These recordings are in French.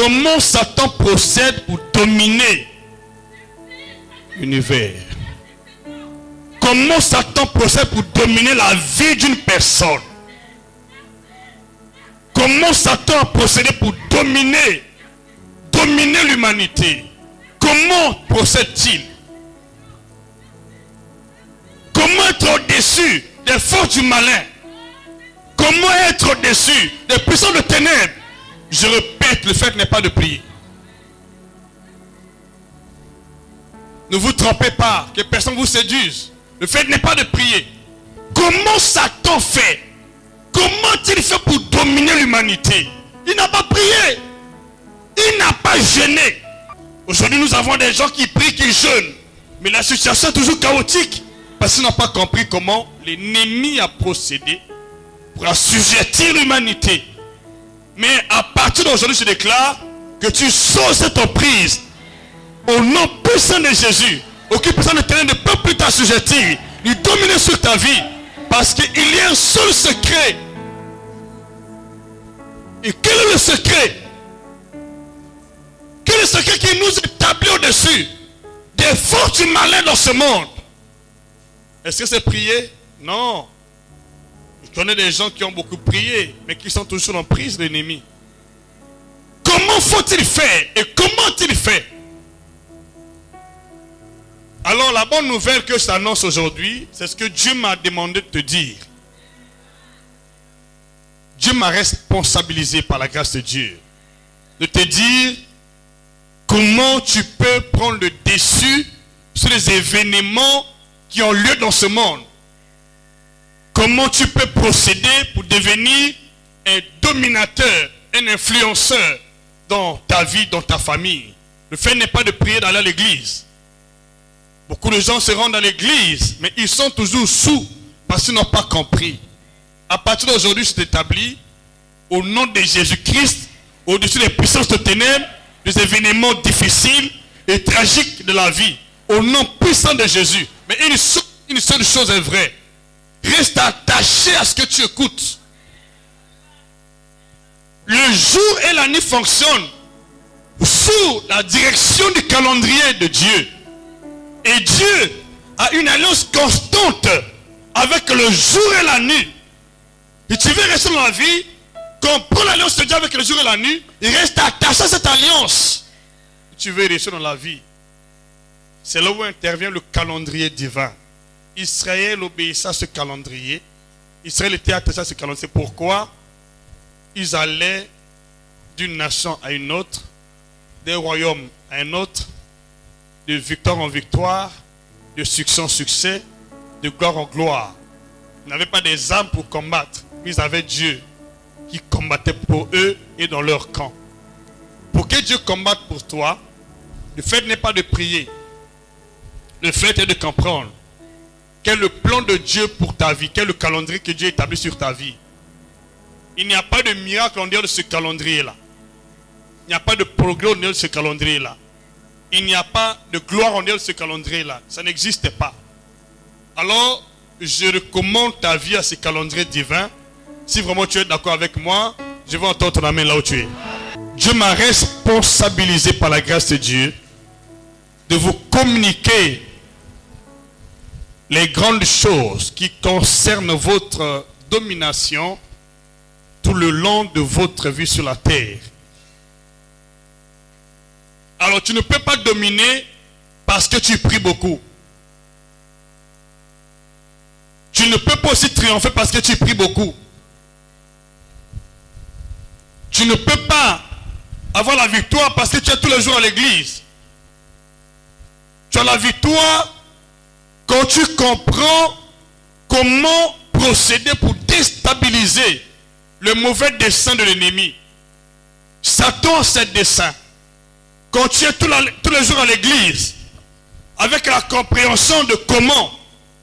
comment Satan procède pour dominer l'univers. Comment Satan procède pour dominer la vie d'une personne. Comment Satan a procédé pour dominer l'humanité. Comment procède-t-il? Comment être au-dessus des forces du malin? Comment être au-dessus des puissants de ténèbres? Je répète, le fait n'est pas de prier. Ne vous trompez pas, que personne vous séduise. Le fait n'est pas de prier. Comment Satan fait? Comment il fait pour dominer l'humanité? Il n'a pas prié. Il n'a pas jeûné. Aujourd'hui, nous avons des gens qui prient, qui jeûnent. Mais la situation est toujours chaotique. Parce qu'ils n'ont pas compris comment l'ennemi a procédé pour assujettir l'humanité. Mais à partir d'aujourd'hui, je déclare que tu sors cette emprise. Au nom puissant de Jésus. Aucune personne ne peut plus t'assujettir, ni dominer sur ta vie. Parce qu'il y a un seul secret. Et quel est le secret? Quel est le secret qui nous établit au-dessus des forces du malin dans ce monde? Est-ce que c'est prier? Non. Je connais des gens qui ont beaucoup prié, mais qui sont toujours en prise de l'ennemi. Comment faut-il faire? Et comment il fait? Alors la bonne nouvelle que je t'annonce aujourd'hui, c'est ce que Dieu m'a demandé de te dire. Dieu m'a responsabilisé par la grâce de Dieu. De te dire comment tu peux prendre le dessus sur les événements qui ont lieu dans ce monde. Comment tu peux procéder pour devenir un dominateur, un influenceur dans ta vie, dans ta famille. Le fait n'est pas de prier d'aller à l'église. Beaucoup de gens se rendent à l'église, mais ils sont toujours sous parce qu'ils n'ont pas compris. À partir d'aujourd'hui, je t'établis au nom de Jésus-Christ, au-dessus des puissances de ténèbres, des événements difficiles et tragiques de la vie. Au nom puissant de Jésus. Mais une seule chose est vraie. Reste attaché à ce que tu écoutes. Le jour et la nuit fonctionnent sous la direction du calendrier de Dieu. Et Dieu a une alliance constante avec le jour et la nuit. Et tu veux rester dans la vie, comprends l'alliance de Dieu avec le jour et la nuit, et reste attaché à cette alliance. Et tu veux rester dans la vie. C'est là où intervient le calendrier divin. Israël obéissait à ce calendrier. Israël était attaché à ce calendrier. C'est pourquoi ils allaient d'une nation à une autre, d'un royaume à un autre, de victoire en victoire, de succès en succès, de gloire en gloire. Ils n'avaient pas des armes pour combattre, mais ils avaient Dieu qui combattait pour eux et dans leur camp. Pour que Dieu combatte pour toi, le fait n'est pas de prier. Le fait est de comprendre quel est le plan de Dieu pour ta vie, quel est le calendrier que Dieu établit sur ta vie. Il n'y a pas de miracle en dehors de ce calendrier-là. Il n'y a pas de progrès en dehors de ce calendrier-là. Il n'y a pas de gloire en dehors de ce calendrier-là. Ça n'existe pas. Alors, je recommande ta vie à ce calendrier divin. Si vraiment tu es d'accord avec moi, je vais entendre ton amen là où tu es. Dieu m'a responsabilisé par la grâce de Dieu de vous communiquer les grandes choses qui concernent votre domination tout le long de votre vie sur la terre. Alors tu ne peux pas dominer parce que tu pries beaucoup. Tu ne peux pas aussi triompher parce que tu pries beaucoup. Tu ne peux pas avoir la victoire parce que tu es tous les jours à l'église. Tu as la victoire quand tu comprends comment procéder pour déstabiliser le mauvais dessein de l'ennemi. Satan a ses desseins. Quand tu es tous les jours à l'église, avec la compréhension de comment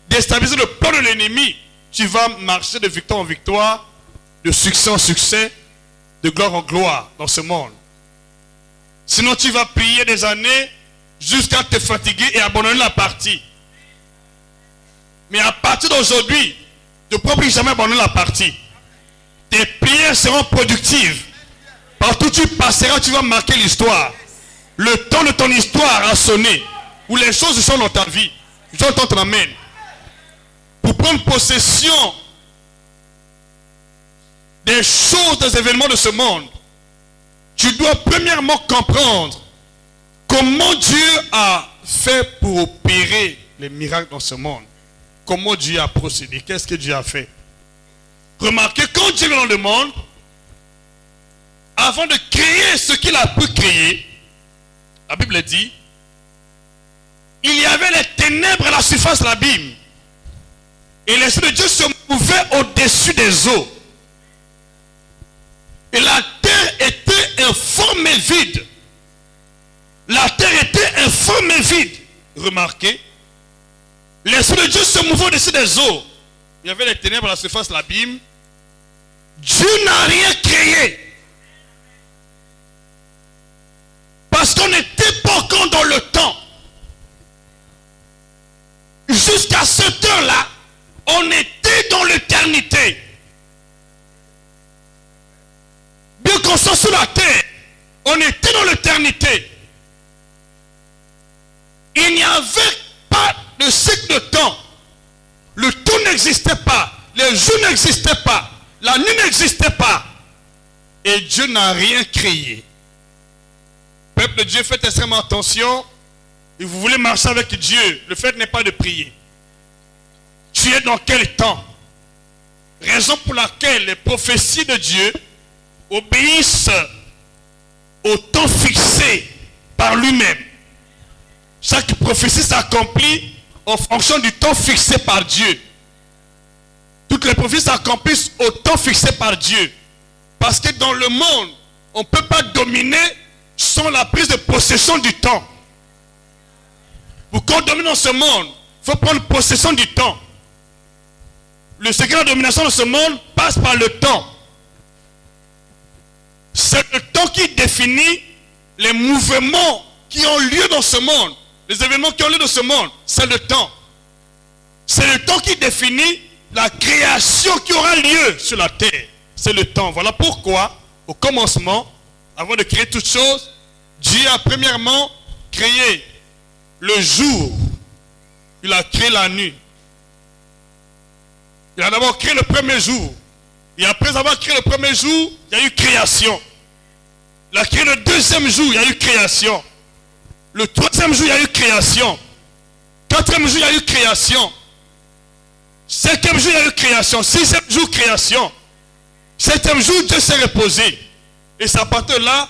déstabiliser le plan de l'ennemi, tu vas marcher de victoire en victoire, de succès en succès, de gloire en gloire dans ce monde. Sinon tu vas prier des années jusqu'à te fatiguer et abandonner la partie. Mais à partir d'aujourd'hui, tu ne peux plus jamais abandonner la partie. Tes prières seront productives. Partout où tu passeras, tu vas marquer l'histoire. Le temps de ton histoire a sonné. Où les choses sont dans ta vie. J'entends ton amen. Pour prendre possession des choses, des événements de ce monde, tu dois premièrement comprendre comment Dieu a fait pour opérer les miracles dans ce monde. Comment Dieu a procédé. Qu'est-ce que Dieu a fait? Remarquez, quand Dieu est dans le monde, avant de créer ce qu'il a pu créer, la Bible dit, il y avait les ténèbres à la surface de l'abîme. Et l'Esprit de Dieu se mouvait au-dessus des eaux. Et la terre était informe et vide. La terre était informe et vide. Remarquez, l'Esprit de Dieu se mouvait au-dessus des eaux. Il y avait les ténèbres à la surface de l'abîme. Dieu n'a rien créé. Parce qu'on n'était pas encore dans le temps. Jusqu'à cette heure-là, on était dans l'éternité. Bien qu'on soit sur la terre, on était dans l'éternité. Il n'y avait pas de cycle de temps. Le temps n'existait pas. Les jours n'existaient pas. La nuit n'existait pas. Et Dieu n'a rien créé. Peuple de Dieu, faites extrêmement attention. Et vous voulez marcher avec Dieu. Le fait n'est pas de prier. Tu es dans quel temps? Raison pour laquelle les prophéties de Dieu obéissent au temps fixé par lui-même. Chaque prophétie s'accomplit en fonction du temps fixé par Dieu. Toutes les prophéties s'accomplissent au temps fixé par Dieu. Parce que dans le monde, on ne peut pas dominer sans la prise de possession du temps. Pour qu'on domine dans ce monde, il faut prendre possession du temps. Le secret de la domination de ce monde passe par le temps. C'est le temps qui définit les mouvements qui ont lieu dans ce monde. Les événements qui ont lieu dans ce monde, c'est le temps. C'est le temps qui définit la création qui aura lieu sur la terre. C'est le temps. Voilà pourquoi, au commencement, avant de créer toutes choses, Dieu a premièrement créé le jour. Il a créé la nuit. Il a d'abord créé le premier jour. Et après avoir créé le premier jour, il y a eu création. Il a créé le deuxième jour, il y a eu création. Le troisième jour, il y a eu création. Quatrième jour, il y a eu création. Cinquième jour, il y a eu création. Sixième jour, création. Septième jour, Dieu s'est reposé. Et c'est à partir de là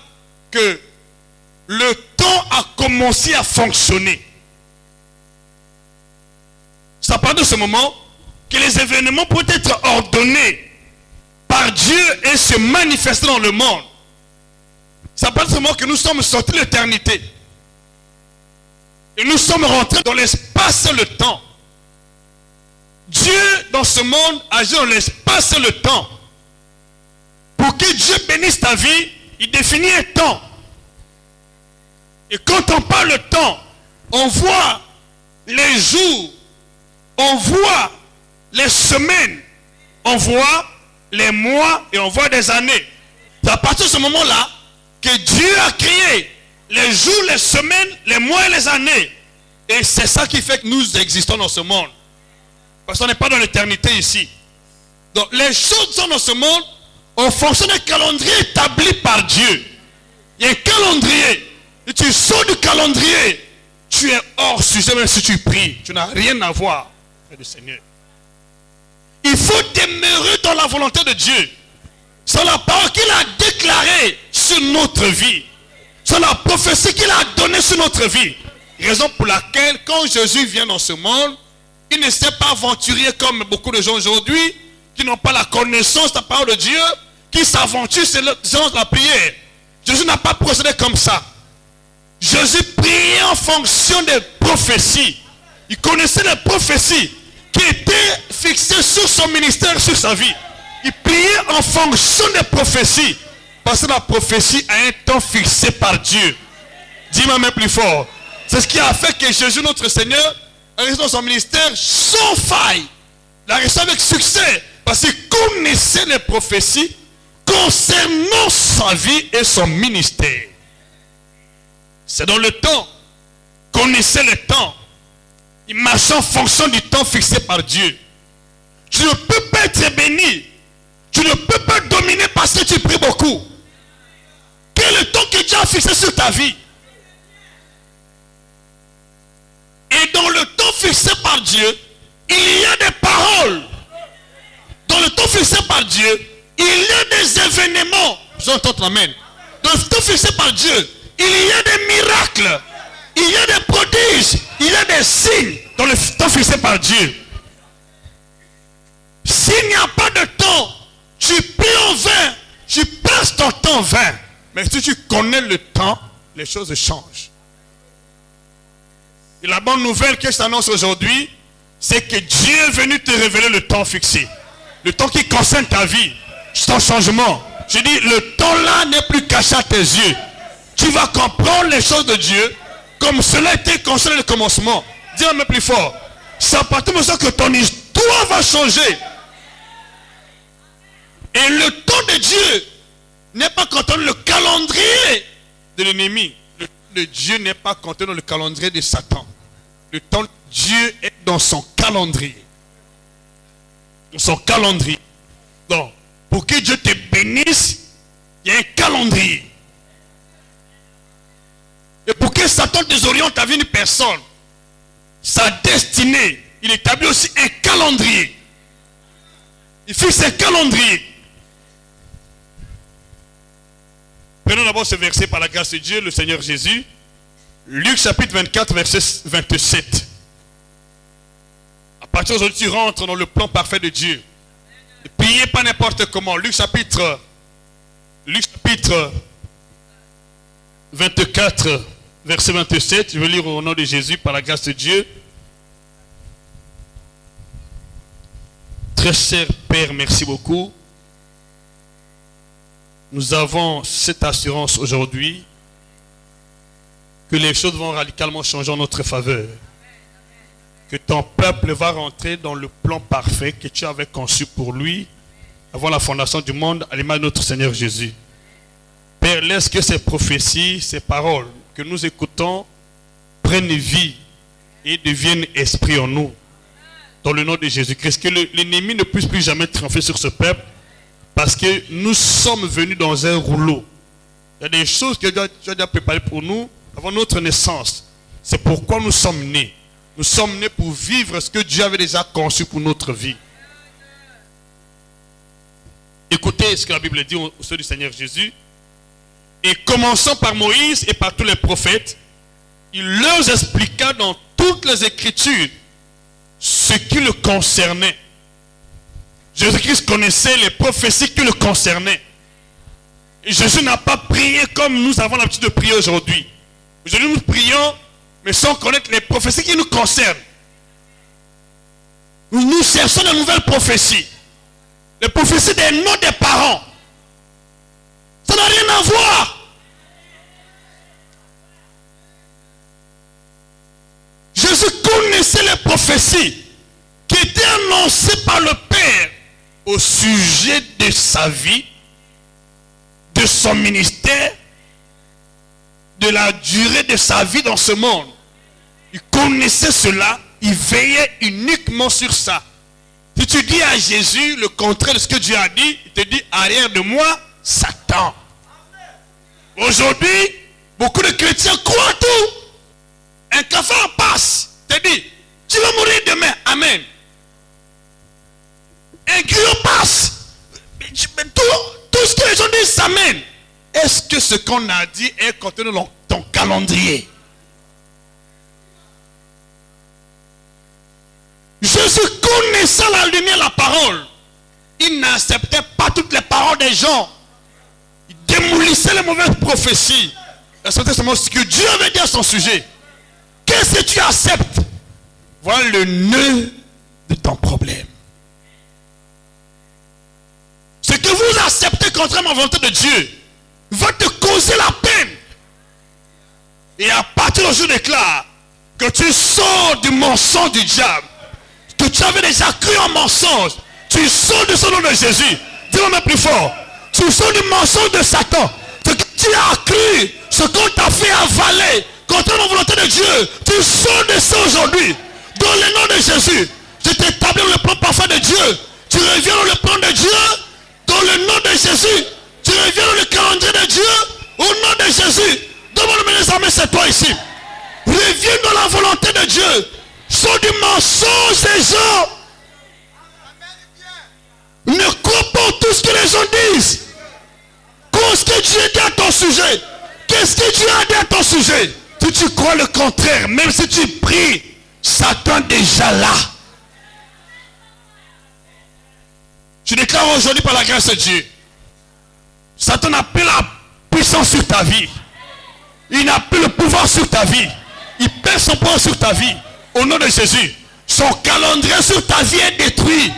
que le temps a commencé à fonctionner. C'est à partir de ce moment que les événements peuvent être ordonnés par Dieu et se manifester dans le monde. C'est à partir de ce moment que nous sommes sortis de l'éternité. Et nous sommes rentrés dans l'espace et le temps. Dieu, dans ce monde, agit dans l'espace et le temps. Pour que Dieu bénisse ta vie, il définit un temps. Et quand on parle de temps, on voit les jours, on voit les semaines, on voit les mois et on voit des années. C'est à partir de ce moment-là que Dieu a créé les jours, les semaines, les mois et les années. Et c'est ça qui fait que nous existons dans ce monde. Parce qu'on n'est pas dans l'éternité ici. Donc les choses sont dans ce monde en fonction d'un calendrier établi par Dieu. Il y a un calendrier. Et tu sors du calendrier, tu es hors sujet même si tu pries. Tu n'as rien à voir avec le Seigneur. Il faut demeurer dans la volonté de Dieu. C'est la parole qu'il a déclarée sur notre vie. C'est la prophétie qu'il a donnée sur notre vie. Raison pour laquelle, quand Jésus vient dans ce monde, il ne s'est pas aventurier comme beaucoup de gens aujourd'hui, qui n'ont pas la connaissance de la parole de Dieu, qui s'aventurent selon la prière. Jésus n'a pas procédé comme ça. Jésus priait en fonction des prophéties. Il connaissait les prophéties qui étaient fixées sur son ministère, sur sa vie. Il priait en fonction des prophéties. Parce que la prophétie a un temps fixé par Dieu. Dis-moi même plus fort. C'est ce qui a fait que Jésus, notre Seigneur, a réussi dans son ministère sans faille. Il a réussi avec succès. Parce qu'il connaissait les prophéties, concernant sa vie et son ministère. C'est dans le temps. Connaissez le temps. Il marche en fonction du temps fixé par Dieu. Tu ne peux pas être béni. Tu ne peux pas dominer parce que tu pries beaucoup. Quel est le temps que Dieu a fixé sur ta vie? Et dans le temps fixé par Dieu, il y a des paroles. Dans le temps fixé par Dieu, il y a des événements. Vous entendez, amen. Dans le temps fixé par Dieu, il y a des miracles. Il y a des prodiges. Il y a des signes. Dans le temps fixé par Dieu. S'il n'y a pas de temps, tu pries en vain. Tu passes ton temps en vain. Mais si tu connais le temps, les choses changent. Et la bonne nouvelle que je t'annonce aujourd'hui, c'est que Dieu est venu te révéler le temps fixé. Le temps qui concerne ta vie, ton changement. Je dis, le temps là n'est plus caché à tes yeux. Tu vas comprendre les choses de Dieu comme cela était concerné le commencement. Dis un peu plus fort. C'est à partir de ça que ton histoire va changer. Et le temps de Dieu n'est pas contenu dans le calendrier de l'ennemi. Le temps de Dieu n'est pas contenu dans le calendrier de Satan. Le temps de Dieu est dans son calendrier. Dans son calendrier. Donc, pour que Dieu te bénisse, il y a un calendrier. Et pour que Satan désoriente ta vie d'une personne, sa destinée, il établit aussi un calendrier. Il fixe un calendrier. Prenons d'abord ce verset par la grâce de Dieu, le Seigneur Jésus. Luc chapitre 24, verset 27. À partir d'aujourd'hui, tu rentres dans le plan parfait de Dieu. Ne priez pas n'importe comment. Luc chapitre 24, verset 27. Je vais lire au nom de Jésus par la grâce de Dieu. Très cher Père, merci beaucoup. Nous avons cette assurance aujourd'hui que les choses vont radicalement changer en notre faveur. Que ton peuple va rentrer dans le plan parfait que tu avais conçu pour lui avant la fondation du monde à l'image de notre Seigneur Jésus. Père, laisse que ces prophéties, ces paroles que nous écoutons prennent vie et deviennent esprit en nous. Dans le nom de Jésus-Christ. Que l'ennemi ne puisse plus jamais triompher sur ce peuple. Parce que nous sommes venus dans un rouleau. Il y a des choses que Dieu a déjà préparées pour nous avant notre naissance. C'est pourquoi nous sommes nés. Nous sommes nés pour vivre ce que Dieu avait déjà conçu pour notre vie. Écoutez ce que la Bible dit au sein du Seigneur Jésus. Et commençant par Moïse et par tous les prophètes, il leur expliqua dans toutes les Écritures ce qui le concernait. Jésus-Christ connaissait les prophéties qui le concernaient. Et Jésus n'a pas prié comme nous avons l'habitude de prier aujourd'hui. Aujourd'hui, nous prions, mais sans connaître les prophéties qui nous concernent. Nous cherchons de nouvelles prophéties. Les prophéties des noms des parents. Ça n'a rien à voir. Jésus connaissait les prophéties qui étaient annoncées par le Père au sujet de sa vie, de son ministère, de la durée de sa vie dans ce monde. Il connaissait cela, il veillait uniquement sur ça. Si tu dis à Jésus le contraire de ce que Dieu a dit, il te dit arrière de moi, Satan. Aujourd'hui, beaucoup de chrétiens croient tout. Un cafard passe, te dit, tu vas mourir demain, amen. Un griot passe. Tout ce que les gens disent s'amène. Est-ce que ce qu'on a dit est contenu dans ton calendrier? Jésus connaissait la lumière, la parole. Il n'acceptait pas toutes les paroles des gens. Il démolissait les mauvaises prophéties. Il acceptait seulement ce que Dieu avait dit à son sujet. Qu'est-ce que tu acceptes? Voilà le nœud de ton problème. Ce que vous acceptez contrairement à la volonté de Dieu va te causer la peine. Et à partir du jour déclare que tu sors du mensonge du diable, que tu avais déjà cru en mensonge, tu sors de ce nom de Jésus. Dis-moi même plus fort. Tu Ce sont des mensonges de Satan. Ce que tu as cru, ce qu'on t'a fait avaler contre la volonté de Dieu, tu sors de ça aujourd'hui. Dans le nom de Jésus, je t'établis dans le plan parfait de Dieu. Tu reviens dans le plan de Dieu. Dans le nom de Jésus, tu reviens dans le calendrier de Dieu. Au nom de Jésus, demande-moi les amis, c'est toi ici. Reviens dans la volonté de Dieu. Sors du mensonge des gens. Ne crois pas tout ce que les gens disent. Qu'est-ce que Dieu dit à ton sujet? Qu'est-ce que Dieu a dit à ton sujet? Si tu crois le contraire, même si tu pries, Satan est déjà là. Je déclare aujourd'hui par la grâce de Dieu, Satan n'a plus la puissance sur ta vie. Il n'a plus le pouvoir sur ta vie. Il perd son pouvoir sur ta vie. Au nom de Jésus, son calendrier sur ta vie est détruit.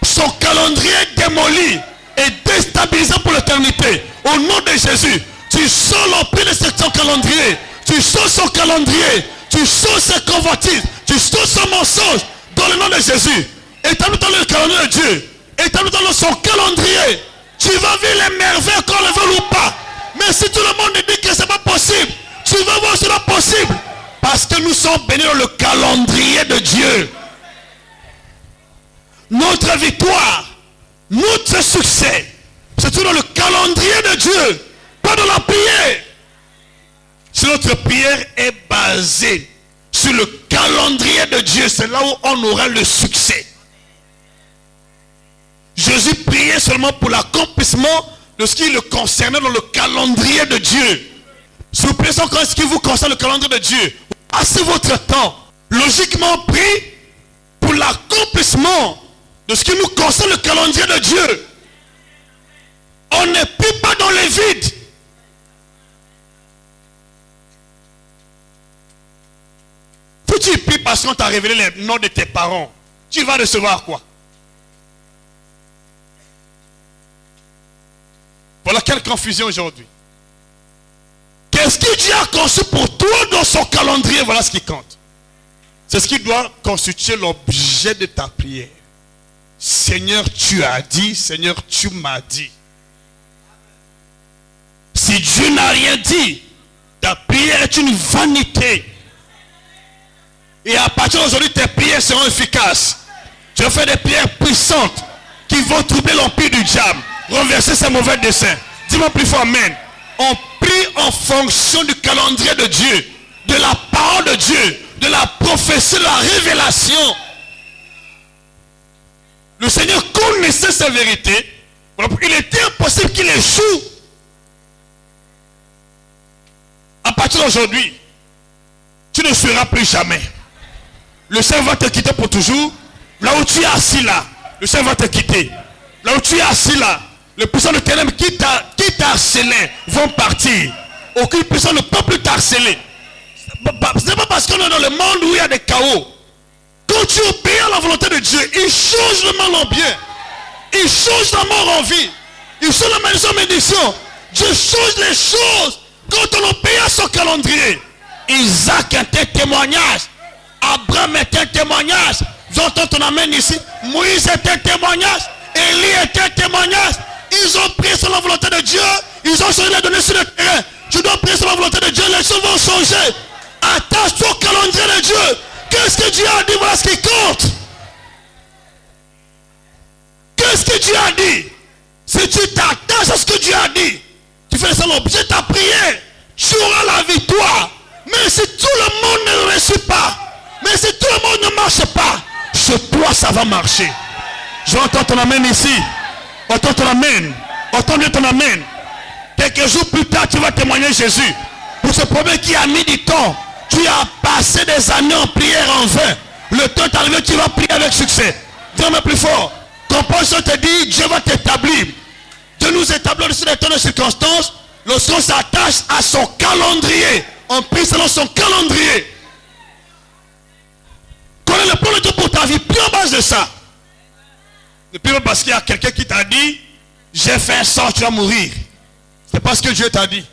Son calendrier est démoli et déstabilisé pour l'éternité. Au nom de Jésus, tu sors l'empire de son calendrier. Tu sors son calendrier. Tu sors ses convoitises. Tu sors son mensonge. Dans le nom de Jésus. Établis dans le calendrier de Dieu. Établis dans son calendrier. Tu vas vivre les merveilles qu'on le veut ou pas. Mais si tout le monde dit que ce n'est pas possible, tu vas voir que c'est pas possible. Parce que nous sommes bénis dans le calendrier de Dieu. Notre victoire, notre succès, c'est tout dans le calendrier de Dieu, pas dans la prière. Si notre prière est basée sur le calendrier de Dieu, c'est là où on aura le succès. Jésus priait seulement pour l'accomplissement de ce qui le concernait dans le calendrier de Dieu. Si vous priez encore ce qui vous concerne le calendrier de Dieu, passez votre temps. Logiquement, prie pour l'accomplissement de ce qui nous concerne le calendrier de Dieu. On ne prie pas dans les vides. Si tu pries parce qu'on t'a révélé les noms de tes parents, tu vas recevoir quoi? Voilà quelle confusion aujourd'hui. Qu'est-ce que Dieu a conçu pour toi dans son calendrier? Voilà ce qui compte. C'est ce qui doit constituer l'objet de ta prière. Seigneur, tu as dit. Seigneur, tu m'as dit. Si Dieu n'a rien dit, ta prière est une vanité. Et à partir d'aujourd'hui, tes prières seront efficaces. Tu vas faire des prières puissantes qui vont troubler l'empire du diable, renverser ses mauvais desseins. Dis-moi plus fort, amen. On prie en fonction du calendrier de Dieu, de la parole de Dieu, de la prophétie, de la révélation. Le Seigneur connaissait ces vérités. Il était impossible qu'il échoue. À partir d'aujourd'hui, tu ne seras plus jamais. Le Seigneur va te quitter pour toujours. Là où tu es assis là, le Seigneur va te quitter. Là où tu es assis là, les puissants de ténèbres qui t'harcelaient vont partir. Aucune puissance ne peut plus t'harceler. Ce n'est pas parce qu'on est dans le monde où il y a des chaos. Quand tu obéis à la volonté de Dieu, il change le mal en bien. Il change la mort en vie. Il change la malédiction en bénédiction. Dieu change les choses quand on obéit à son calendrier. Isaac était un témoignage. Abraham était un témoignage. J'entends ton amène ici. Moïse était un témoignage. Élie était un témoignage. Ils ont prié sur la volonté de Dieu. Ils ont changé les données sur le terrain. Tu dois prier sur la volonté de Dieu. Les choses vont changer. Attache-toi au calendrier de Dieu. Qu'est-ce que Dieu a dit? Voilà ce qui compte. Qu'est-ce que Dieu a dit? Si tu t'attaches à ce que Dieu a dit, tu fais ça l'objet de ta prière, tu auras la victoire. Mais si tout le monde ne réussit pas, mais si tout le monde ne marche pas, chez toi ça va marcher. Je vais entendre ton amen ici. Entends ton amen. Entends bien ton amen. Quelques jours plus tard, tu vas témoigner Jésus. Pour ce problème qui a mis du temps, tu as passé des années en prière en vain. Le temps est arrivé, tu vas prier avec succès. Dis-moi plus fort. Ton pasteur te dit, Dieu va t'établir. Dieu nous établit sur des temps de circonstances lorsqu'on s'attache à son calendrier. On prie selon son calendrier. Connais le plan de Dieu pour ta vie, prie en base de ça. Ne prie pas parce qu'il y a quelqu'un qui t'a dit, j'ai fait un sort, tu vas mourir. C'est pas ce que Dieu t'a dit.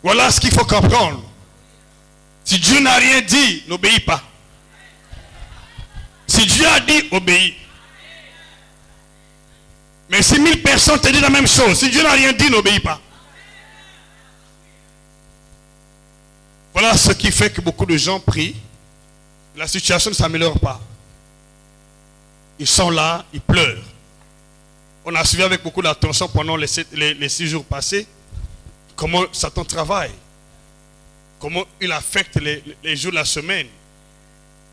Voilà ce qu'il faut comprendre. Si Dieu n'a rien dit, n'obéis pas. Si Dieu a dit, obéis. Mais si 1000 personnes te disent la même chose, si Dieu n'a rien dit, n'obéis pas. Voilà ce qui fait que beaucoup de gens prient. La situation ne s'améliore pas. Ils sont là, ils pleurent. On a suivi avec beaucoup d'attention pendant les 6 jours passés comment Satan travaille. Comment il affecte les jours de la semaine.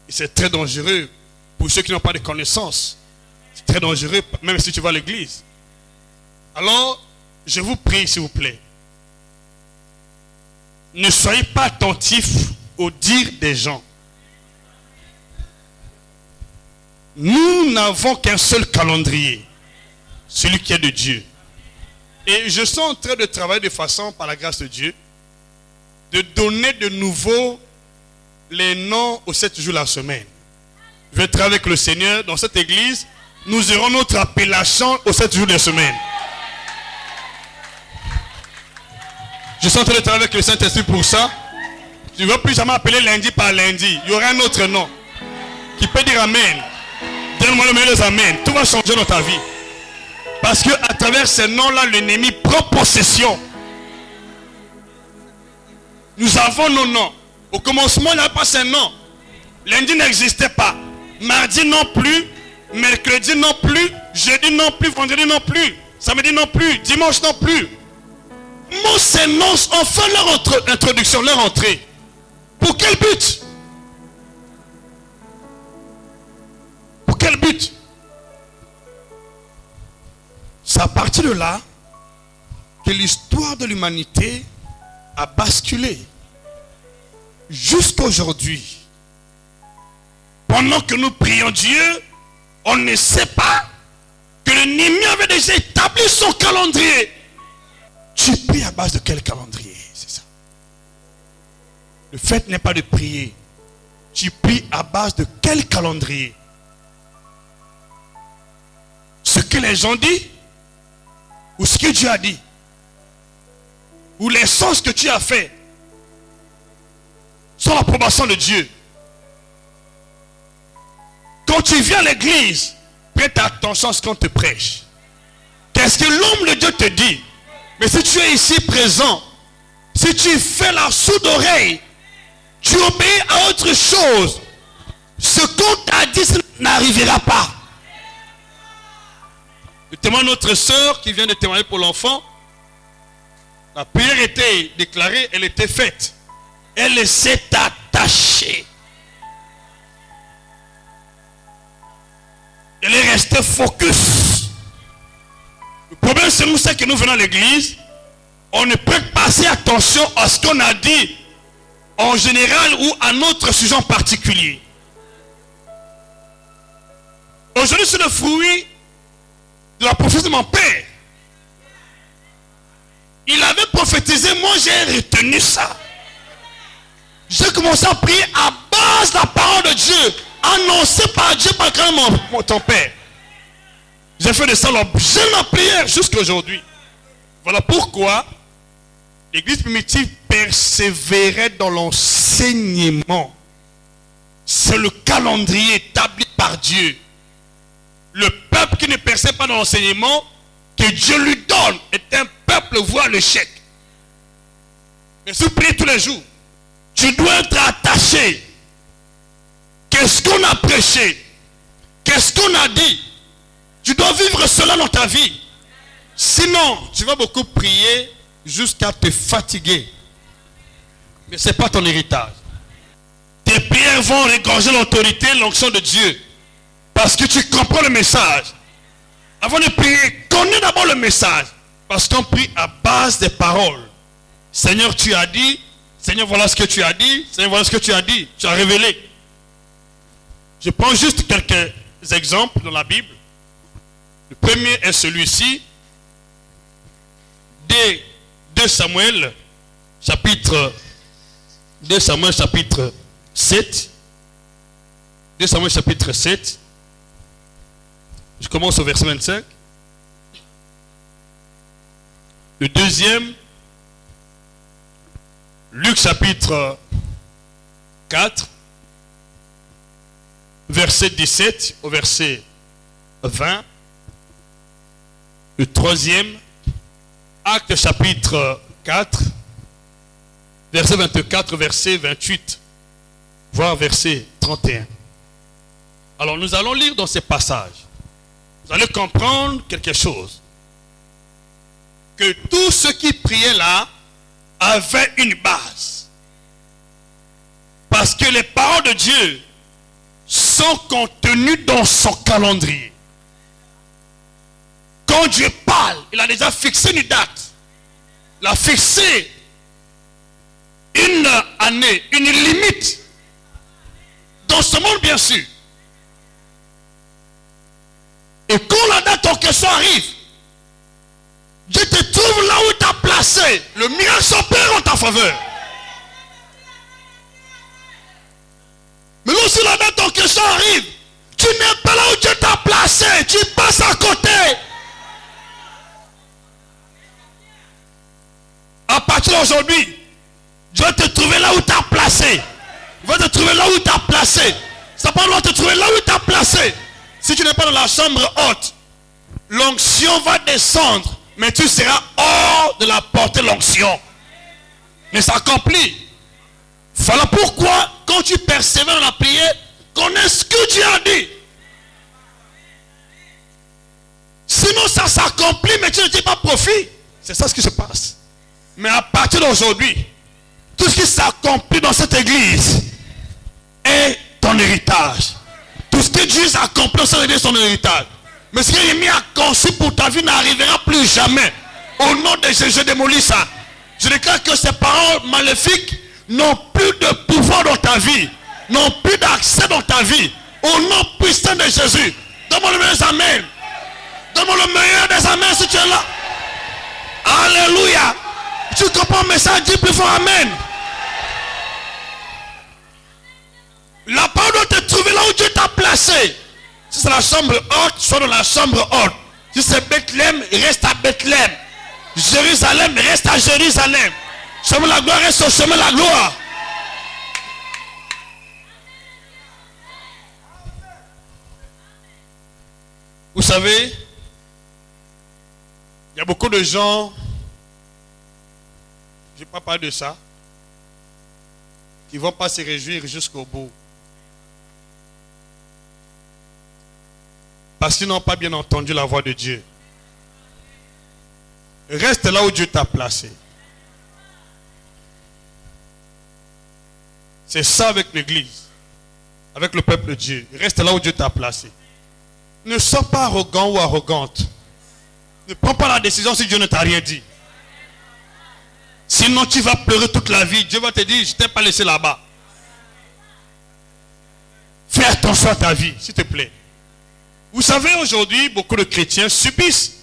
Et c'est très dangereux pour ceux qui n'ont pas de connaissances. C'est très dangereux même si tu vas à l'église. Alors, je vous prie s'il vous plaît. Ne soyez pas attentifs aux dires des gens. Nous n'avons qu'un seul calendrier. Celui qui est de Dieu. Et je suis en train de travailler de façon, par la grâce de Dieu, de donner de nouveau les noms aux 7 jours de la semaine. Je vais travailler avec le Seigneur dans cette église. Nous aurons notre appellation aux 7 jours de la semaine. Je suis en train de travailler avec le Saint-Esprit pour ça. Tu ne vas plus jamais appeler lundi par lundi. Il y aura un autre nom qui peut dire Amen. Donne-moi le meilleur des Amen. Tout va changer dans ta vie. Parce que à travers ces noms-là, l'ennemi prend possession. Nous avons nos noms. Au commencement, il n'y avait pas ces noms. Lundi n'existait pas. Mardi non plus. Mercredi non plus. Jeudi non plus. Vendredi non plus. Samedi non plus. Dimanche non plus. Moi, ces noms ont fait leur introduction, leur entrée. Pour quel but? Pour quel but? C'est à partir de là que l'histoire de l'humanité a basculé. Jusqu'à aujourd'hui. Pendant que nous prions Dieu, on ne sait pas que l'ennemi avait déjà établi son calendrier. Tu pries à base de quel calendrier? C'est ça. Le fait n'est pas de prier. Tu pries à base de quel calendrier? Ce que les gens disent? Ou ce que Dieu a dit? Ou les sens que tu as fait? Sans l'approbation de Dieu. Quand tu viens à l'église, prête attention à ce qu'on te prêche. Qu'est-ce que l'homme de Dieu te dit? Mais si tu es ici présent, si tu fais la sourde oreille, tu obéis à autre chose. Ce qu'on t'a dit n'arrivera pas. Je témoigne notre soeur qui vient de témoigner pour l'enfant. La prière était déclarée, elle était faite. Elle s'est attachée. Elle est restée focus. Le problème c'est nous, c'est que nous venons à l'église, on ne peut pas passer attention à ce qu'on a dit en général ou à notre sujet en particulier. Aujourd'hui c'est le fruit de la prophétie de mon père. Il avait prophétisé, moi j'ai retenu ça. J'ai commencé à prier à base de la parole de Dieu, annoncée par Dieu par ton père. J'ai fait de ça l'objet de ma prière jusqu'à aujourd'hui. Voilà pourquoi l'église primitive persévérait dans l'enseignement. C'est le calendrier établi par Dieu. Le peuple qui ne persévère pas dans l'enseignement que Dieu lui donne est un peuple voire l'échec. Mais si vous priez tous les jours, tu dois être attaché. Qu'est-ce qu'on a prêché? Qu'est-ce qu'on a dit? Tu dois vivre cela dans ta vie. Sinon, tu vas beaucoup prier jusqu'à te fatiguer. Mais ce n'est pas ton héritage. Tes prières vont regorger l'autorité et l'onction de Dieu. Parce que tu comprends le message. Avant de prier, connais d'abord le message. Parce qu'on prie à base des paroles. Seigneur, tu as dit. Seigneur, voilà ce que tu as dit. Seigneur, voilà ce que tu as dit. Tu as révélé. Je prends juste quelques exemples dans la Bible. Le premier est celui-ci. 2 Samuel, chapitre 7. 2 Samuel, chapitre 7. Je commence au verset 25. Le deuxième, Luc chapitre 4, verset 17 au verset 20. Le troisième, Actes chapitre 4, verset 24, verset 28, voire verset 31. Alors nous allons lire dans ces passages. Vous allez comprendre quelque chose. Que tous ceux qui priaient là avaient une base. Parce que les paroles de Dieu sont contenues dans son calendrier. Quand Dieu parle, il a déjà fixé une date. Il a fixé une année, une limite. Dans ce monde, bien sûr. Et quand la date en question arrive, Dieu te trouve là où il t'a placé. Le miracle s'opère en ta faveur. Mais lorsque la date en question arrive, tu n'es pas là où Dieu t'a placé. Tu passes à côté. À partir d'aujourd'hui, Dieu va te trouver là où tu as placé. Il va te trouver là où tu as placé. Ça pas doit te trouver là où tu as placé. Si tu n'es pas dans la chambre haute, l'onction va descendre, mais tu seras hors de la portée de l'onction. Mais ça accomplit. Voilà pourquoi, quand tu persévères dans la prière, connais ce que Dieu a dit. Sinon, ça s'accomplit, mais tu ne tires pas profit. C'est ça ce qui se passe. Mais à partir d'aujourd'hui, tout ce qui s'accomplit dans cette église est ton héritage. Tout ce que Dieu a accompli dans cette église est son héritage. Mais ce qu'il a mis à conçu pour ta vie n'arrivera plus jamais. Au nom de Jésus, je démolis ça. Je déclare que ces paroles maléfiques n'ont plus de pouvoir dans ta vie, n'ont plus d'accès dans ta vie. Au nom puissant de Jésus, donne-moi le meilleur amen. Donne-moi le meilleur des amens si tu es là. Alléluia. Tu comprends le message, dis plus fort amen. La parole doit te trouver là où Dieu t'a placé. Si c'est la chambre haute, sois dans la chambre haute. Si c'est Bethléem, reste à Bethléem. Jérusalem, reste à Jérusalem. Chemin de la gloire, reste au chemin de la gloire. Vous savez, il y a beaucoup de gens, je ne vais pas parler de ça, qui ne vont pas se réjouir jusqu'au bout. Parce qu'ils n'ont pas bien entendu la voix de Dieu. Reste là où Dieu t'a placé. C'est ça avec l'église, avec le peuple de Dieu. Reste là où Dieu t'a placé. Ne sois pas arrogant ou arrogante. Ne prends pas la décision si Dieu ne t'a rien dit. Sinon tu vas pleurer toute la vie. Dieu va te dire, je ne t'ai pas laissé là-bas. Fais attention à ta vie, s'il te plaît. Vous savez, aujourd'hui, beaucoup de chrétiens subissent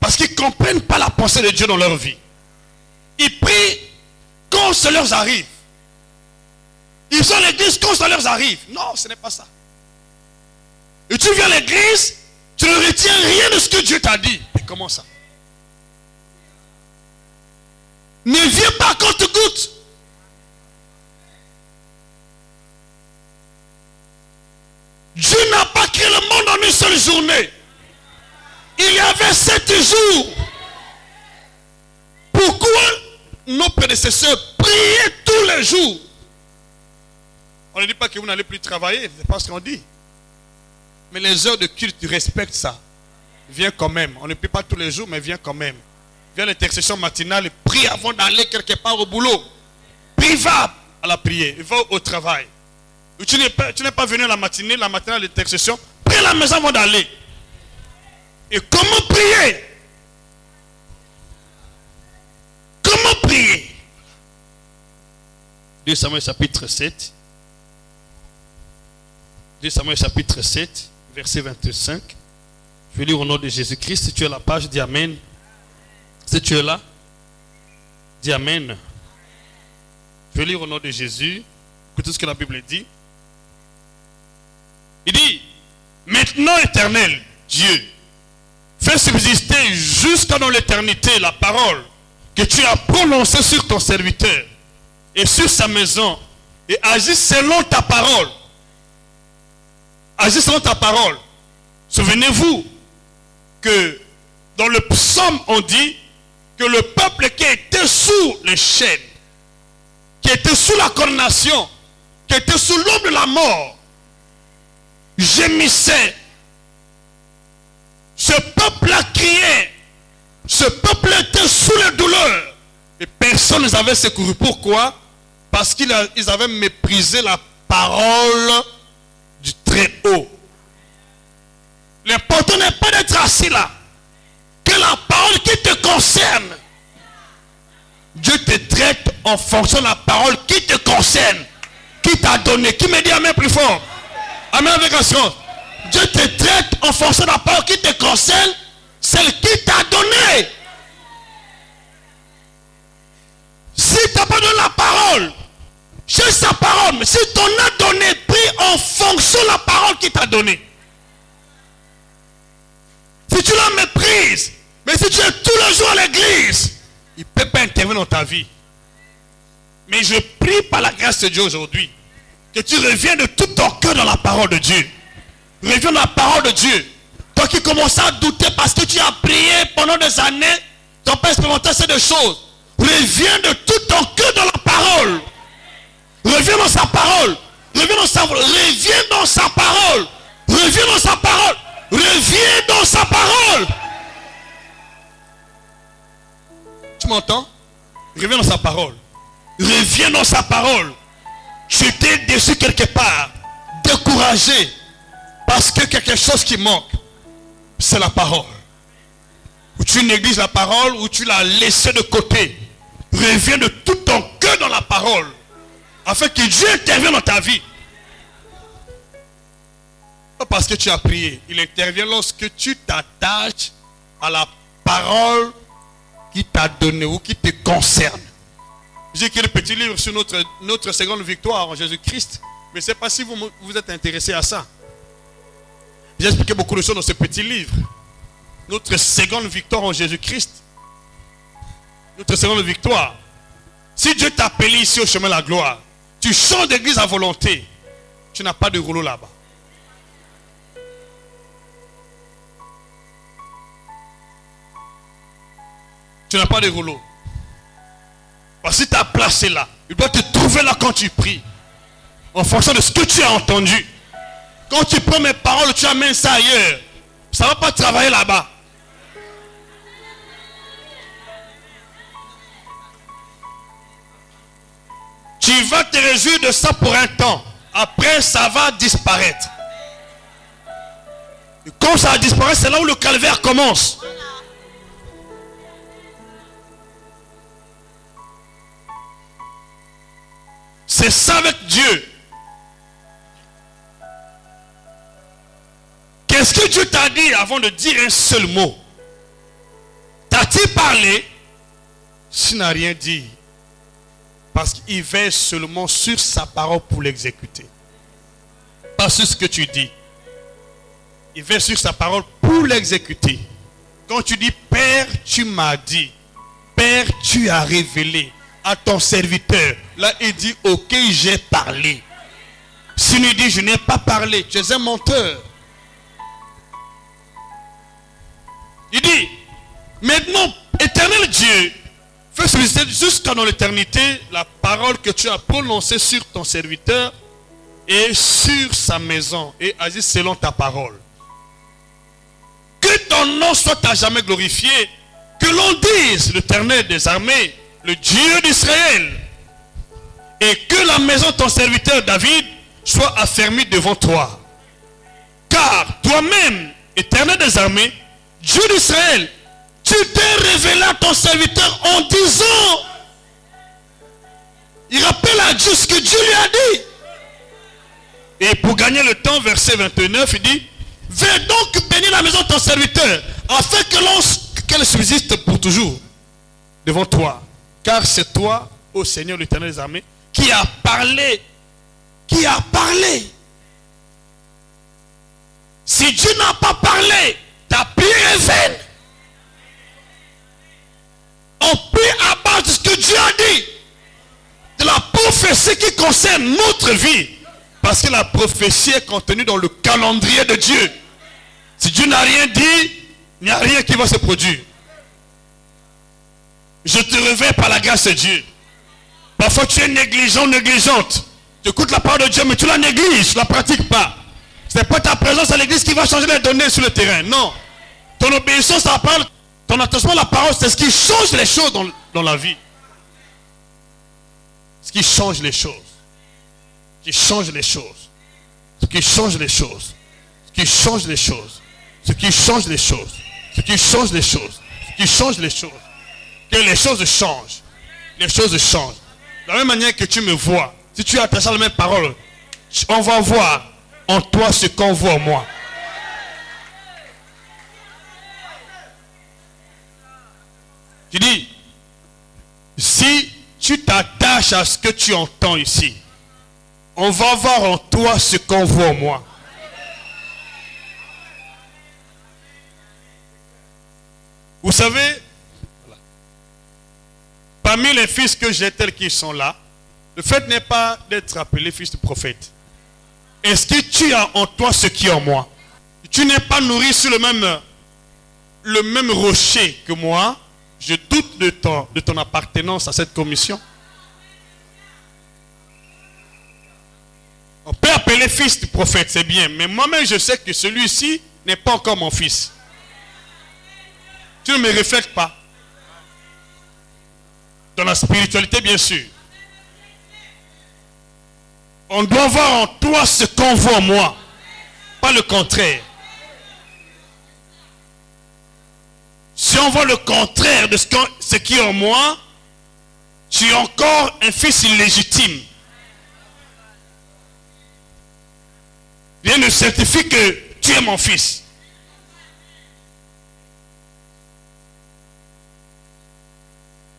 parce qu'ils ne comprennent pas la pensée de Dieu dans leur vie. Ils prient quand ça leur arrive. Ils sont à l'église quand ça leur arrive. Non, ce n'est pas ça. Et tu viens à l'église, tu ne retiens rien de ce que Dieu t'a dit. Mais comment ça? Ne viens pas quand tu goûtes. Dieu n'a pas créé le monde en une seule journée. Il y avait 7 jours. Pourquoi nos prédécesseurs priaient tous les jours? On ne dit pas que vous n'allez plus travailler, c'est pas ce qu'on dit. Mais les heures de culte, tu respectes ça. Viens quand même. On ne prie pas tous les jours, mais viens quand même. Viens à l'intercession matinale et prie avant d'aller quelque part au boulot. Puis va à la prière, va au travail. Tu n'es pas venu à la matinée à l'intercession, prie à la maison avant d'aller. Et comment prier? Comment prier? 2 Samuel chapitre 7. 2 Samuel chapitre 7, verset 25. Je vais lire au nom de Jésus-Christ. Si tu es à la page, dis Amen. Si tu es là, dis Amen. Je vais lire au nom de Jésus. Écoutez ce que la Bible dit. Il dit, maintenant Éternel, Dieu, fais subsister jusqu'à dans l'éternité la parole que tu as prononcée sur ton serviteur et sur sa maison, et agis selon ta parole. Agis selon ta parole. Souvenez-vous que Dans le psaume, on dit que le peuple qui était sous les chaînes, qui était sous la condamnation, qui était sous l'ombre de la mort, gémissait. Ce peuple-là criait. Ce peuple était sous les douleurs. Et personne ne les avait secourus. Pourquoi? Parce qu'ils avaient méprisé la parole du Très-Haut. L'important n'est pas d'être assis là. Que la parole qui te concerne, Dieu te traite en fonction de la parole qui te concerne, qui t'a donné. Qui me dit amen plus fort? Amen avec assurance. Dieu te traite en fonction de la parole qui te concerne, celle qui t'a donné. Si tu n'as pas donné la parole, c'est sa parole, mais si tu en as donné, pris en fonction de la parole qui t'a donné. Si tu la méprises, mais si tu es tous les jours à l'église, il ne peut pas intervenir dans ta vie. Mais je prie par la grâce de Dieu aujourd'hui que tu reviens de tout ton cœur dans la parole de Dieu. Reviens dans la parole de Dieu. Toi qui commences à douter parce que tu as prié pendant des années, tu n'as pas expérimenté ces deux choses. Reviens de tout ton cœur dans la parole. Reviens dans sa parole. Reviens dans sa parole. Reviens dans sa parole. Reviens dans sa parole. Reviens dans sa parole. Tu m'entends? Reviens dans sa parole. Reviens dans sa parole. Tu t'es déçu quelque part, découragé, parce que quelque chose qui manque, c'est la parole. Ou tu négliges la parole, ou tu l'as laissée de côté. Reviens de tout ton cœur dans la parole, afin que Dieu intervienne dans ta vie. Pas parce que tu as prié, il intervient lorsque tu t'attaches à la parole qui t'a donné ou qui te concerne. J'ai écrit le petit livre sur notre seconde victoire en Jésus-Christ. Mais je ne sais pas si vous êtes intéressé à ça. J'ai expliqué beaucoup de choses dans ce petit livre. Notre seconde victoire en Jésus-Christ. Notre seconde victoire. Si Dieu t'a appelé ici au chemin de la gloire, tu changes d'église à volonté, tu n'as pas de rouleau là-bas. Tu n'as pas de rouleau. Parce que ta place est là. Il doit te trouver là quand tu pries. En fonction de ce que tu as entendu. Quand tu prends mes paroles, tu amènes ça ailleurs. Ça ne va pas travailler là-bas. Tu vas te réjouir de ça pour un temps. Après, ça va disparaître. Et quand ça va disparaître, c'est là où le calvaire commence. C'est ça avec Dieu. Qu'est-ce que Dieu t'a dit avant de dire un seul mot? T'as-t-il parlé? Tu n'as rien dit. Parce qu'il veille seulement sur sa parole pour l'exécuter. Pas sur ce que tu dis. Il veille sur sa parole pour l'exécuter. Quand tu dis, Père, tu m'as dit. Père, tu as révélé à ton serviteur. Là, il dit, ok, j'ai parlé. S'il lui dit, je n'ai pas parlé, tu es un menteur. Il dit, maintenant, éternel Dieu, fais subsister jusqu'à dans l'éternité la parole que tu as prononcée sur ton serviteur et sur sa maison, et agis selon ta parole. Que ton nom soit à jamais glorifié, que l'on dise l'Éternel des armées, le Dieu d'Israël, et que la maison de ton serviteur David soit affermie devant toi. Car toi-même, Éternel des armées, Dieu d'Israël, tu t'es révélé à ton serviteur en disant, il rappelle à Dieu ce que Dieu lui a dit. Et pour gagner le temps, verset 29, il dit, vais donc bénir la maison de ton serviteur, afin qu'elle subsiste pour toujours devant toi. Car c'est toi, ô Seigneur l'Éternel des armées, qui a parlé. Qui a parlé. Si Dieu n'a pas parlé, ta prière est vaine. On prie à base de ce que Dieu a dit. De la prophétie qui concerne notre vie. Parce que la prophétie est contenue dans le calendrier de Dieu. Si Dieu n'a rien dit, Il n'y a rien qui va se produire. Je te réveille par la grâce de Dieu. Parfois tu es négligent, négligente. Tu écoutes la parole de Dieu, mais tu la négliges, tu ne la pratiques pas. Ce n'est pas ta présence à l'église qui va changer les données sur le terrain. Non. Ton obéissance à la parole, ton attachement à la parole, c'est ce qui change les choses dans la vie. Ce qui change les choses. Ce qui change les choses. Ce qui change les choses. Ce qui change les choses. Ce qui change les choses. Ce qui change les choses. Ce qui change les choses. Que les choses changent. Les choses changent. De la même manière que tu me vois, si tu es attaché à la même parole, on va voir en toi ce qu'on voit en moi. Tu dis, si tu t'attaches à ce que tu entends ici, on va voir en toi ce qu'on voit en moi. Vous savez, parmi les fils que j'ai tels qu'ils sont là, le fait n'est pas d'être appelé fils de prophète. Est-ce que tu as en toi ce qui est en moi? Tu n'es pas nourri sur le même rocher que moi. Je doute de ton appartenance à cette commission. On peut appeler fils du prophète, c'est bien. Mais moi-même, je sais que celui-ci n'est pas encore mon fils. Tu ne me reflètes pas. Dans la spiritualité, bien sûr. On doit voir en toi ce qu'on voit en moi. Pas le contraire. Si on voit le contraire de ce qui est en moi, tu es encore un fils illégitime. Rien ne certifie que tu es mon fils.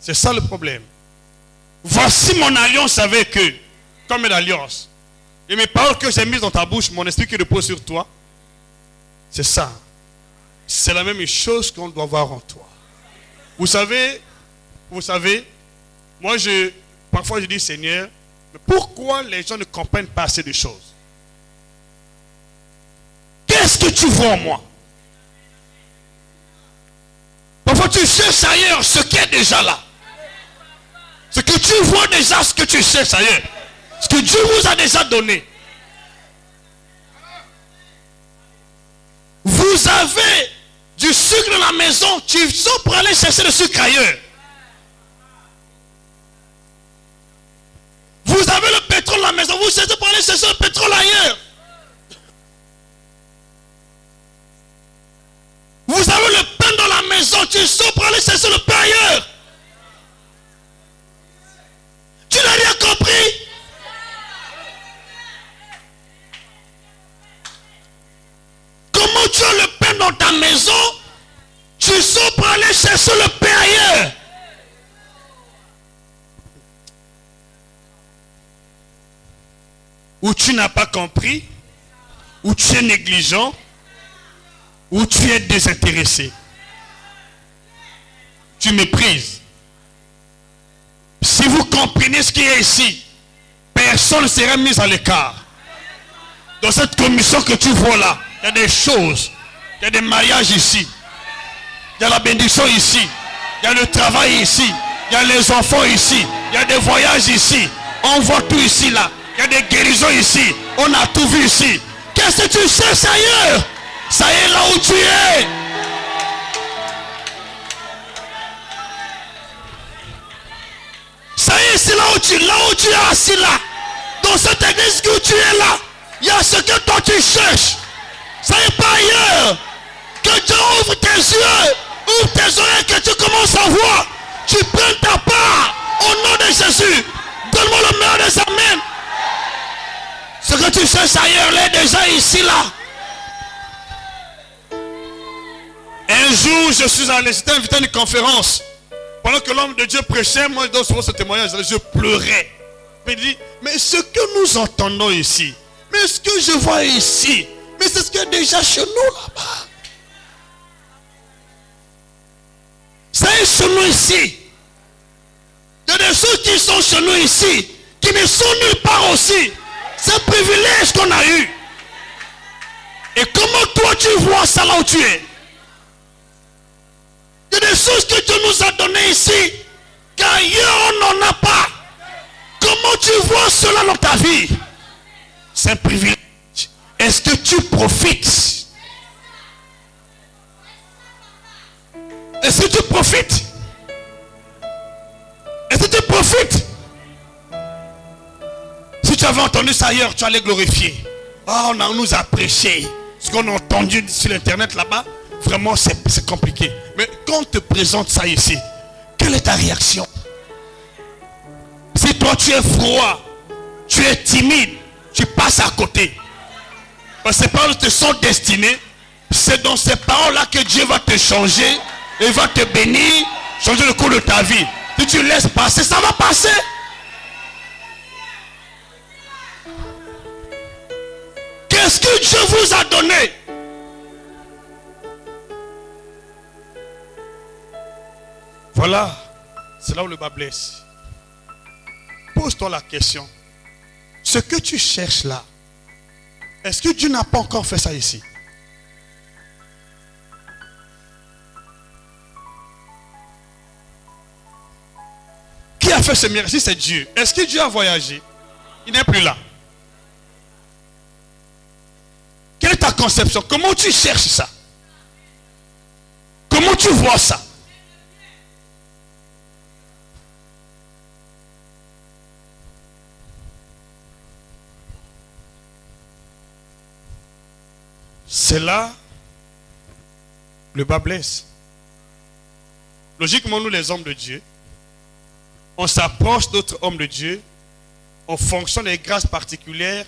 C'est ça le problème. Voici mon alliance avec eux, comme une alliance. Et mes paroles que j'ai mises dans ta bouche, mon esprit qui repose sur toi, c'est ça. C'est la même chose qu'on doit voir en toi. Vous savez, moi parfois je dis Seigneur, mais pourquoi les gens ne comprennent pas assez de choses? Qu'est-ce que tu vois en moi? Parfois tu cherches ailleurs ce qui est déjà là. Ce que tu vois déjà, ce que tu cherches ailleurs. Ce que Dieu vous a déjà donné. Vous avez du sucre dans la maison, tu sors pour aller chercher le sucre ailleurs. Vous avez le pétrole dans la maison, vous cherchez pour aller chercher le pétrole ailleurs. Vous avez le pain dans la maison, tu sors pour aller chercher le pain ailleurs. Tu n'as rien compris? Comment tu as le pain dans ta maison, tu sors pour aller chercher le pain ailleurs. Ou tu n'as pas compris, ou tu es négligent, ou tu es désintéressé. Tu méprises. Si vous comprenez ce qui est ici, personne ne sera mis à l'écart. Dans cette commission que tu vois là, il y a des choses, il y a des mariages ici, il y a la bénédiction ici, il y a le travail ici, il y a les enfants ici, il y a des voyages ici, on voit tout ici là, il y a des guérisons ici, on a tout vu ici. Qu'est-ce que tu cherches ailleurs? Ça y est là où tu es. Ça y est, c'est là où tu es assis là. Dans cette église où tu es là, il y a ce que toi tu cherches. Ça n'est pas ailleurs. Que Dieu ouvre tes yeux, ouvre tes oreilles, que tu commences à voir. Tu prends ta part au nom de Jésus. Donne-moi le meilleur des amens. Ce que tu cherches ailleurs, il est déjà ici là. Un jour, j'étais invité à une conférence. Pendant que l'homme de Dieu prêchait, moi, dans ce témoignage, je pleurais. Mais il dit, mais ce que nous entendons ici, mais ce que je vois ici, mais c'est ce qu'il y a déjà chez nous là-bas. Ça est chez nous ici. Il y a des choses qui sont chez nous ici, qui ne sont nulle part aussi. C'est un privilège qu'on a eu. Et comment toi tu vois ça là où tu es? de des choses que Dieu nous a données ici, qu'ailleurs on n'en a pas. Comment tu vois cela dans ta vie? C'est un privilège. Est-ce que tu profites? Est-ce que tu profites? Est-ce que tu profites? Si tu avais entendu ça ailleurs, tu allais glorifier. Ah, on nous a prêché. Ce qu'on a entendu sur l'internet là-bas, vraiment c'est compliqué. Mais quand on te présente ça ici, quelle est ta réaction? Si toi tu es froid, tu es timide, tu passes à côté. Parce que ces paroles te sont destinées. C'est dans ces paroles-là que Dieu va te changer et va te bénir, changer le cours de ta vie. Si tu laisses passer, ça va passer. Qu'est-ce que Dieu vous a donné? Voilà, c'est là où le bas blesse. Pose-toi la question. Ce que tu cherches là, est-ce que Dieu n'a pas encore fait ça ici? Qui a fait ce miracle? Si c'est Dieu. Est-ce que Dieu a voyagé? Il n'est plus là. Quelle est ta conception? Comment tu cherches ça? Comment tu vois ça? C'est là le bas blesse. Logiquement, nous les hommes de Dieu, on s'approche d'autres hommes de Dieu en fonction des grâces particulières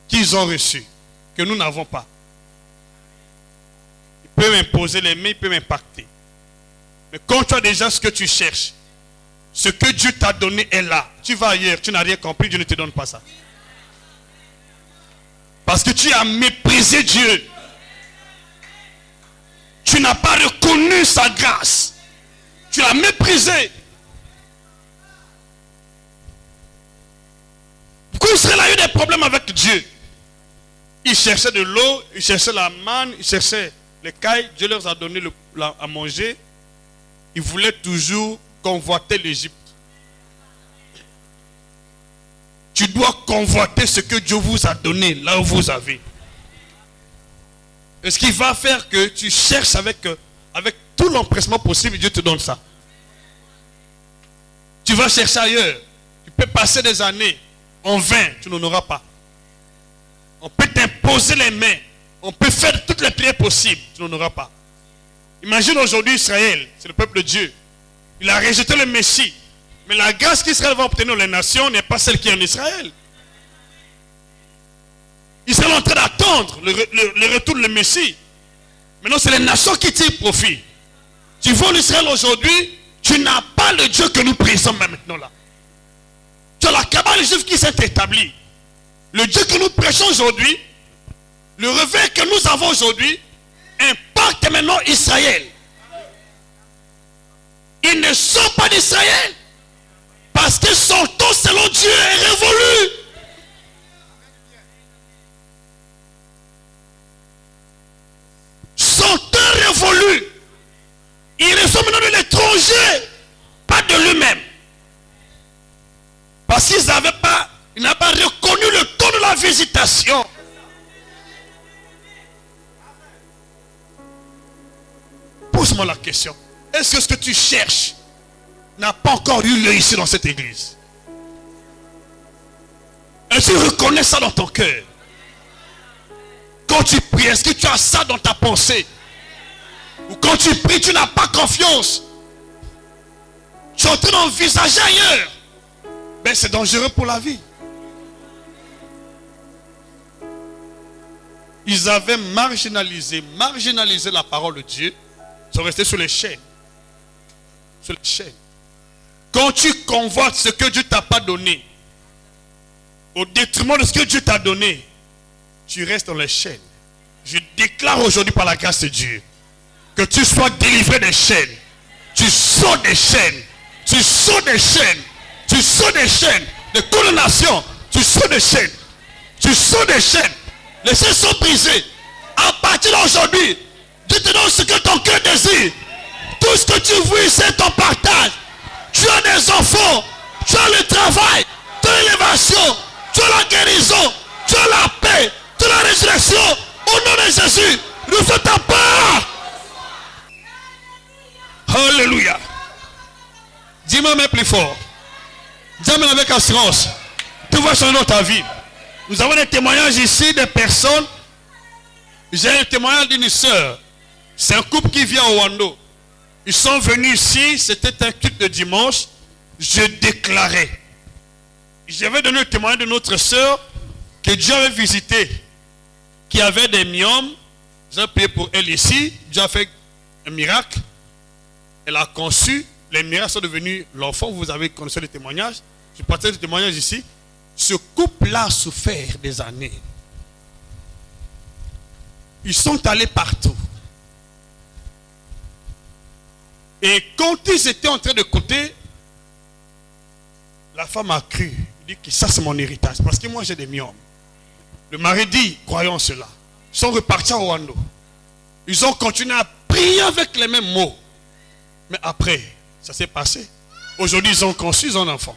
qu'ils ont reçues, que nous n'avons pas. Il peut m'imposer les mains, il peut m'impacter. Mais quand tu as déjà ce que tu cherches, ce que Dieu t'a donné est là. Tu vas ailleurs, tu n'as rien compris, Dieu ne te donne pas ça. Parce que tu as méprisé Dieu. Tu n'as pas reconnu sa grâce. Tu l'as méprisé. Pourquoi Israël a eu des problèmes avec Dieu? Ils cherchaient de l'eau, ils cherchaient la manne, ils cherchaient les cailles. Dieu leur a donné à manger. Ils voulaient toujours convoiter l'Égypte. Tu dois convoiter ce que Dieu vous a donné, là où vous avez. Et ce qui va faire que tu cherches avec tout l'empressement possible, Dieu te donne ça. Tu vas chercher ailleurs. Tu peux passer des années en vain, tu n'en auras pas. On peut t'imposer les mains. On peut faire toutes les prières possibles, tu n'en auras pas. Imagine aujourd'hui Israël, c'est le peuple de Dieu. Il a rejeté le Messie. Mais la grâce qu'Israël va obtenir les nations n'est pas celle qui est en Israël. Israël est en train d'attendre le retour de Messie. Maintenant, c'est les nations qui tirent profit. Tu vois l'Israël aujourd'hui, tu n'as pas le Dieu que nous prions maintenant là. Tu as la cabale juive qui s'est établie. Le Dieu que nous prêchons aujourd'hui, le réveil que nous avons aujourd'hui, impacte maintenant Israël. Ils ne sont pas d'Israël. Parce que son temps selon Dieu est révolu. Son temps révolu. Il reçoit maintenant de l'étranger, pas de lui-même. Parce qu'ils n'avaient pas, ils n'avaient pas reconnu le temps de la visitation. Pose-moi la question. Est-ce que ce que tu cherches n'a pas encore eu lieu ici dans cette église? Est-ce que tu reconnais ça dans ton cœur? Quand tu pries, est-ce que tu as ça dans ta pensée? Ou quand tu pries, tu n'as pas confiance? Tu es en train d'envisager ailleurs. Mais c'est dangereux pour la vie. Ils avaient marginalisé la parole de Dieu. Ils sont restés sur les chaînes. Sur les chaînes. Quand tu convoites ce que Dieu ne t'a pas donné, au détriment de ce que Dieu t'a donné, tu restes dans les chaînes. Je déclare aujourd'hui par la grâce de Dieu que tu sois délivré des chaînes. Tu sors des chaînes. Tu sors des chaînes. Tu sors des chaînes de condamnation. Tu sors des chaînes. Tu sors des chaînes. Les chaînes sont brisées. À partir d'aujourd'hui, Dieu te donne ce que ton cœur désire. Tout ce que tu veux, c'est ton partage. Tu as des enfants, tu as le travail, tu as l'élévation, tu as la guérison, tu as la paix, tu as la résurrection. Au nom de Jésus, nous fais ta part. Alléluia. Dis-moi même plus fort. Dis-moi avec assurance. Tout va changer dans ta vie. Nous avons des témoignages ici de personnes. J'ai un témoignage d'une soeur. C'est un couple qui vient au Wando. Ils sont venus ici, c'était un culte de dimanche. Je déclarais. J'avais donné le témoignage de notre soeur que Dieu avait visité, qui avait des myomes. J'ai prié pour elle ici. Dieu a fait un miracle. Elle a conçu. Les miracles sont devenus l'enfant. Vous avez connu le témoignage. Je partage le témoignage ici. Ce couple-là a souffert des années. Ils sont allés partout. Et quand ils étaient en train de côté, la femme a cru. Il dit que ça c'est mon héritage. Parce que moi j'ai des myomes. Le mari dit, croyons cela. Ils sont repartis au Rwanda. Ils ont continué à prier avec les mêmes mots. Mais après, ça s'est passé. Aujourd'hui, ils ont conçu un enfant.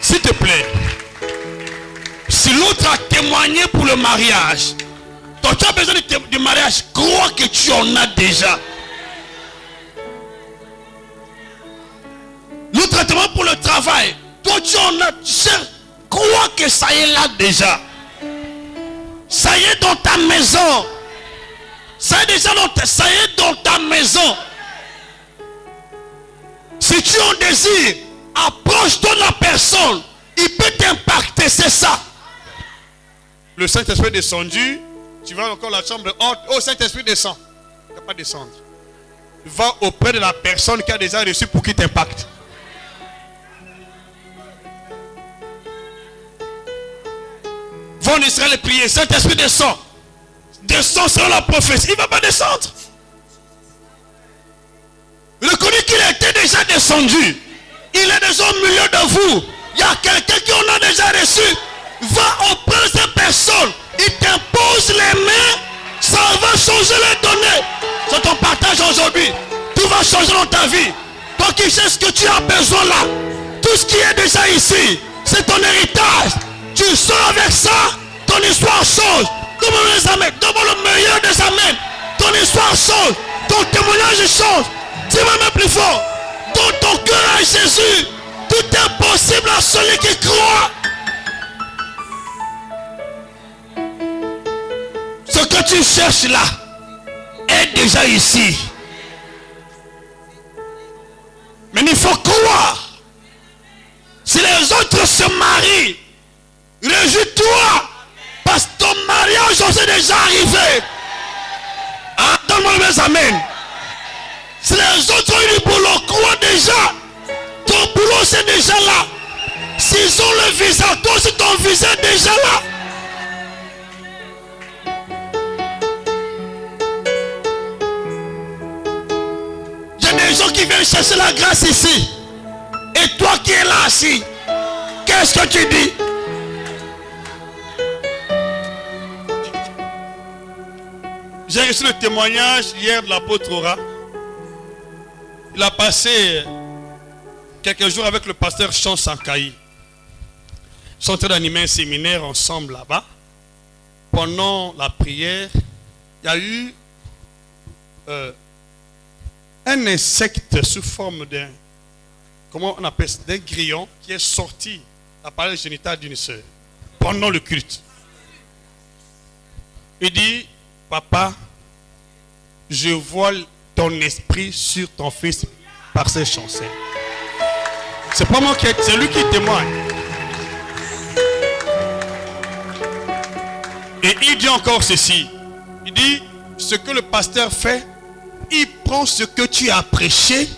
S'il te plaît, si l'autre a témoigné pour le mariage, toi tu as besoin du mariage, crois que tu en as déjà. L'autre a témoigné pour le travail, toi tu en as, crois que ça y est là déjà. Ça y est dans ta maison. Ça y est déjà ça y est dans ta maison. Si tu en désires, approche-toi de la personne. Il peut t'impacter, c'est ça. Le Saint-Esprit est descendu. Tu vas encore à la chambre haute. Oh, Saint-Esprit descend. Il ne va pas descendre. Va auprès de la personne qui a déjà reçu pour qu'il t'impacte. Va en Israël et prier. Saint-Esprit descend. Descend selon la prophétie. Il ne va pas descendre. Reconnais qu'il était déjà descendu. Il est déjà au milieu de vous. Il y a quelqu'un qui en a déjà reçu. Va auprès de cette personne. Il t'impose les mains. Ça va changer les données. C'est ton partage aujourd'hui. Tout va changer dans ta vie. Toi qui sais ce que tu as besoin là. Tout ce qui est déjà ici. C'est ton héritage. Tu sors avec ça. Ton histoire change. Demande les amènes. Demande le meilleur des amènes. Ton histoire change. Ton témoignage change. Dis-moi même plus fort. Dans ton cœur à Jésus, tout est possible à celui qui croit. Ce que tu cherches là est déjà ici. Mais il faut croire. Si les autres se marient, réjouis-toi. Parce que ton mariage est déjà arrivé. Ah, donne-moi mes amens. Si les autres ont eu du boulot, crois déjà. Ton boulot c'est déjà là. S'ils ont le visa, toi aussi ton visa est déjà là. Il y a des gens qui viennent chercher la grâce ici. Et toi qui es là assis, qu'est-ce que tu dis? J'ai reçu le témoignage hier de l'apôtre Ora. Il a passé quelques jours avec le pasteur Chan Sankaï. Ils sont en train d'animer un séminaire ensemble là-bas. Pendant la prière, il y a eu un insecte sous forme d'un, comment on appelle ça, d'un grillon qui est sorti à parler génital d'une sœur pendant le culte. Il dit, papa, je vois ton esprit sur ton fils par ses chansons. C'est pas moi qui est, c'est lui qui témoigne. Et il dit encore ceci. Il dit, ce que le pasteur fait, il prend ce que tu as prêché,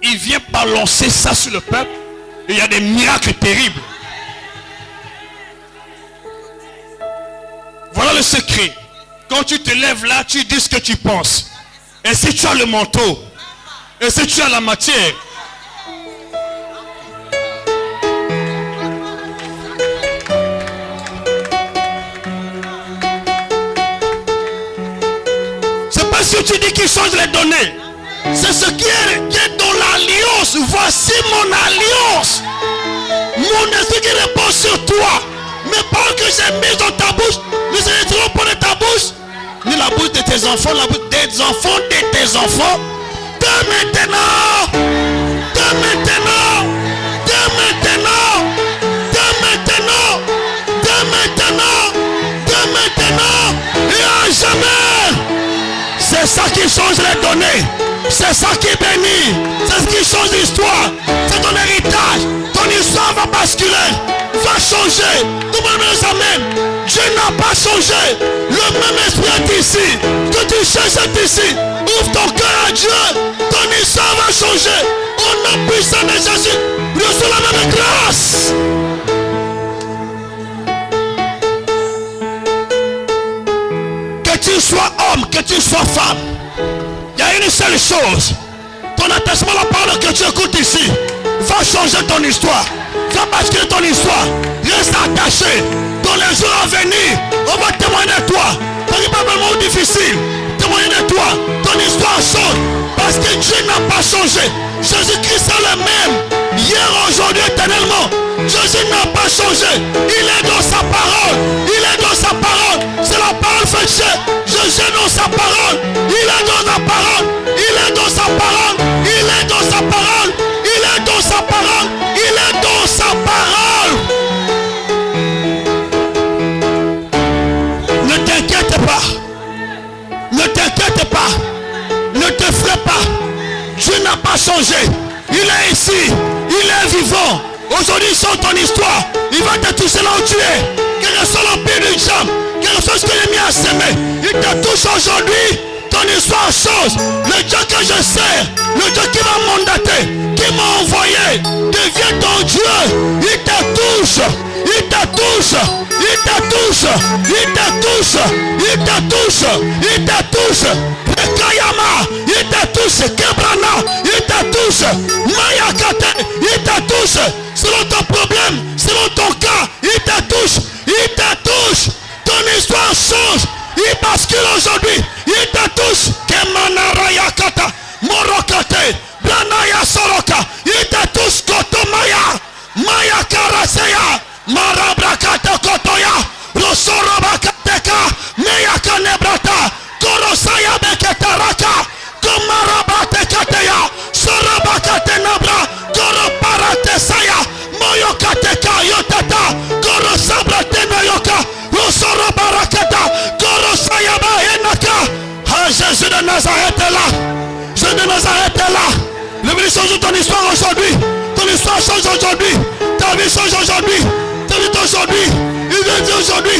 il vient balancer ça sur le peuple, et il y a des miracles terribles. Voilà le secret. Quand tu te lèves là, tu dis ce que tu penses. Et si tu as le manteau, et si tu as la matière, c'est pas ce que tu dis qui qui change les données. C'est ce qui est dans l'alliance. Voici mon alliance. Mon esprit qui repose sur toi. Mais paroles que j'ai mises dans ta bouche, ne s'arrêteront pas de ta bouche, ni la bouche de tes enfants, la bouche des enfants de tes enfants. De maintenant, de maintenant, de maintenant, de maintenant, de maintenant, de maintenant, et à jamais. C'est ça qui change les données. C'est ça qui bénit. C'est ce qui change l'histoire. C'est ton héritage. Ton histoire va basculer, va changer. Tout le monde nous amène. Dieu n'a pas changé. Le même esprit est ici. Que tu cherches est ici. Ouvre ton cœur à Dieu. Ton histoire va changer. On a puissance de Jésus. Reçois la même grâce. Que tu sois homme, que tu sois femme. Il y a une seule chose. Ton attachement à la parole que tu écoutes ici va changer ton histoire. Va basculer ton histoire. Reste attaché. Dans les jours à venir, on va témoigner de toi. Dans les moments difficiles, témoigner de toi. Ton histoire change. Parce que Dieu n'a pas changé. Jésus-Christ est le même. Hier, aujourd'hui, éternellement. Jésus n'a pas changé. Il est dans sa parole. Il est dans sa parole. C'est la parole faite chair. Jésus est dans sa parole. Il est dans sa parole. Il est dans sa parole. Il est dans sa parole. Il est dans sa parole. Il est dans sa parole. Ne t'inquiète pas. Ne t'inquiète pas. Ne te ferai pas. Dieu n'a pas changé. Il est ici. Il est vivant. Aujourd'hui, sur ton histoire, il va te toucher là où tu es. Quel que soit l'empire du diable, quel que soit ce que l'ennemi a semé, il te touche aujourd'hui. Ton histoire change. Le Dieu que je sers, le Dieu qui m'a mandaté, qui m'a envoyé, devient ton Dieu. Il te touche. Il te touche. Il te touche. Il te touche. Il te touche. Il te touche. Kayama, il te touche. Kebrana, il te touche. Mayakate, il te touche. Selon ton problème, selon ton cas, il te touche. Il te touche. Ton histoire change. Il bascule aujourd'hui. Il te touche. Kemanara yakata, morokate, branaya soroka. Il te touche. Kotomaya, maya karaseya, marabrakata kotoya, rosorobakateka, meyaka nebrata, korosaya beketaraka, komarabatekateya, sorobakate nabra, koroparate saya, moyokateka yotata, korosabrate nayoka, rosorobarakata, korosaya bahenaka. Ah, Jésus de Nazareth est là. Jésus de Nazareth est là. Le ministre change ton histoire aujourd'hui. Ton histoire change aujourd'hui. Ta vie change aujourd'hui. Ta vie aujourd'hui. Il vient dire aujourd'hui.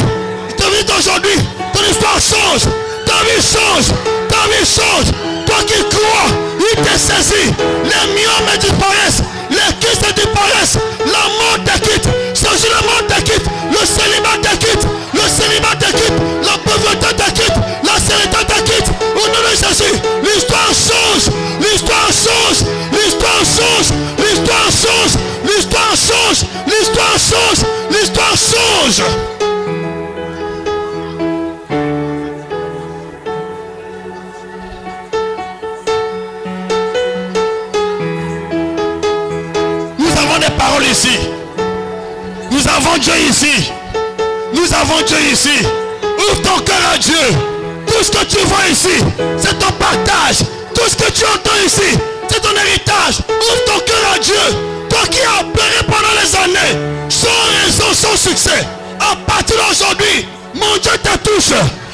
Ta vie aujourd'hui. Ton histoire change. Ta vie change. Ta vie change. Toi qui crois, il te saisit. Les myomes disparaissent. Les kystes disparaissent. La mort te quitte. Change la mort te quitte. Le célibat te quitte. Le célibat te quitte. La pauvreté te quitte. La sérénité te quitte. Au nom de Jésus, l'histoire change. L'histoire change. L'histoire change. L'histoire change. L'histoire change. L'histoire change. L'histoire change. Nous avons des paroles ici. Nous avons Dieu ici. Nous avons Dieu ici. Ouvre ton cœur à Dieu. Tout ce que tu vois ici, c'est ton partage. Tout ce que tu entends ici, c'est ton héritage. Ouvre ton cœur à Dieu. Toi qui as pleuré pendant les années, sans raison, sans succès, à partir d'aujourd'hui, mon Dieu te touche.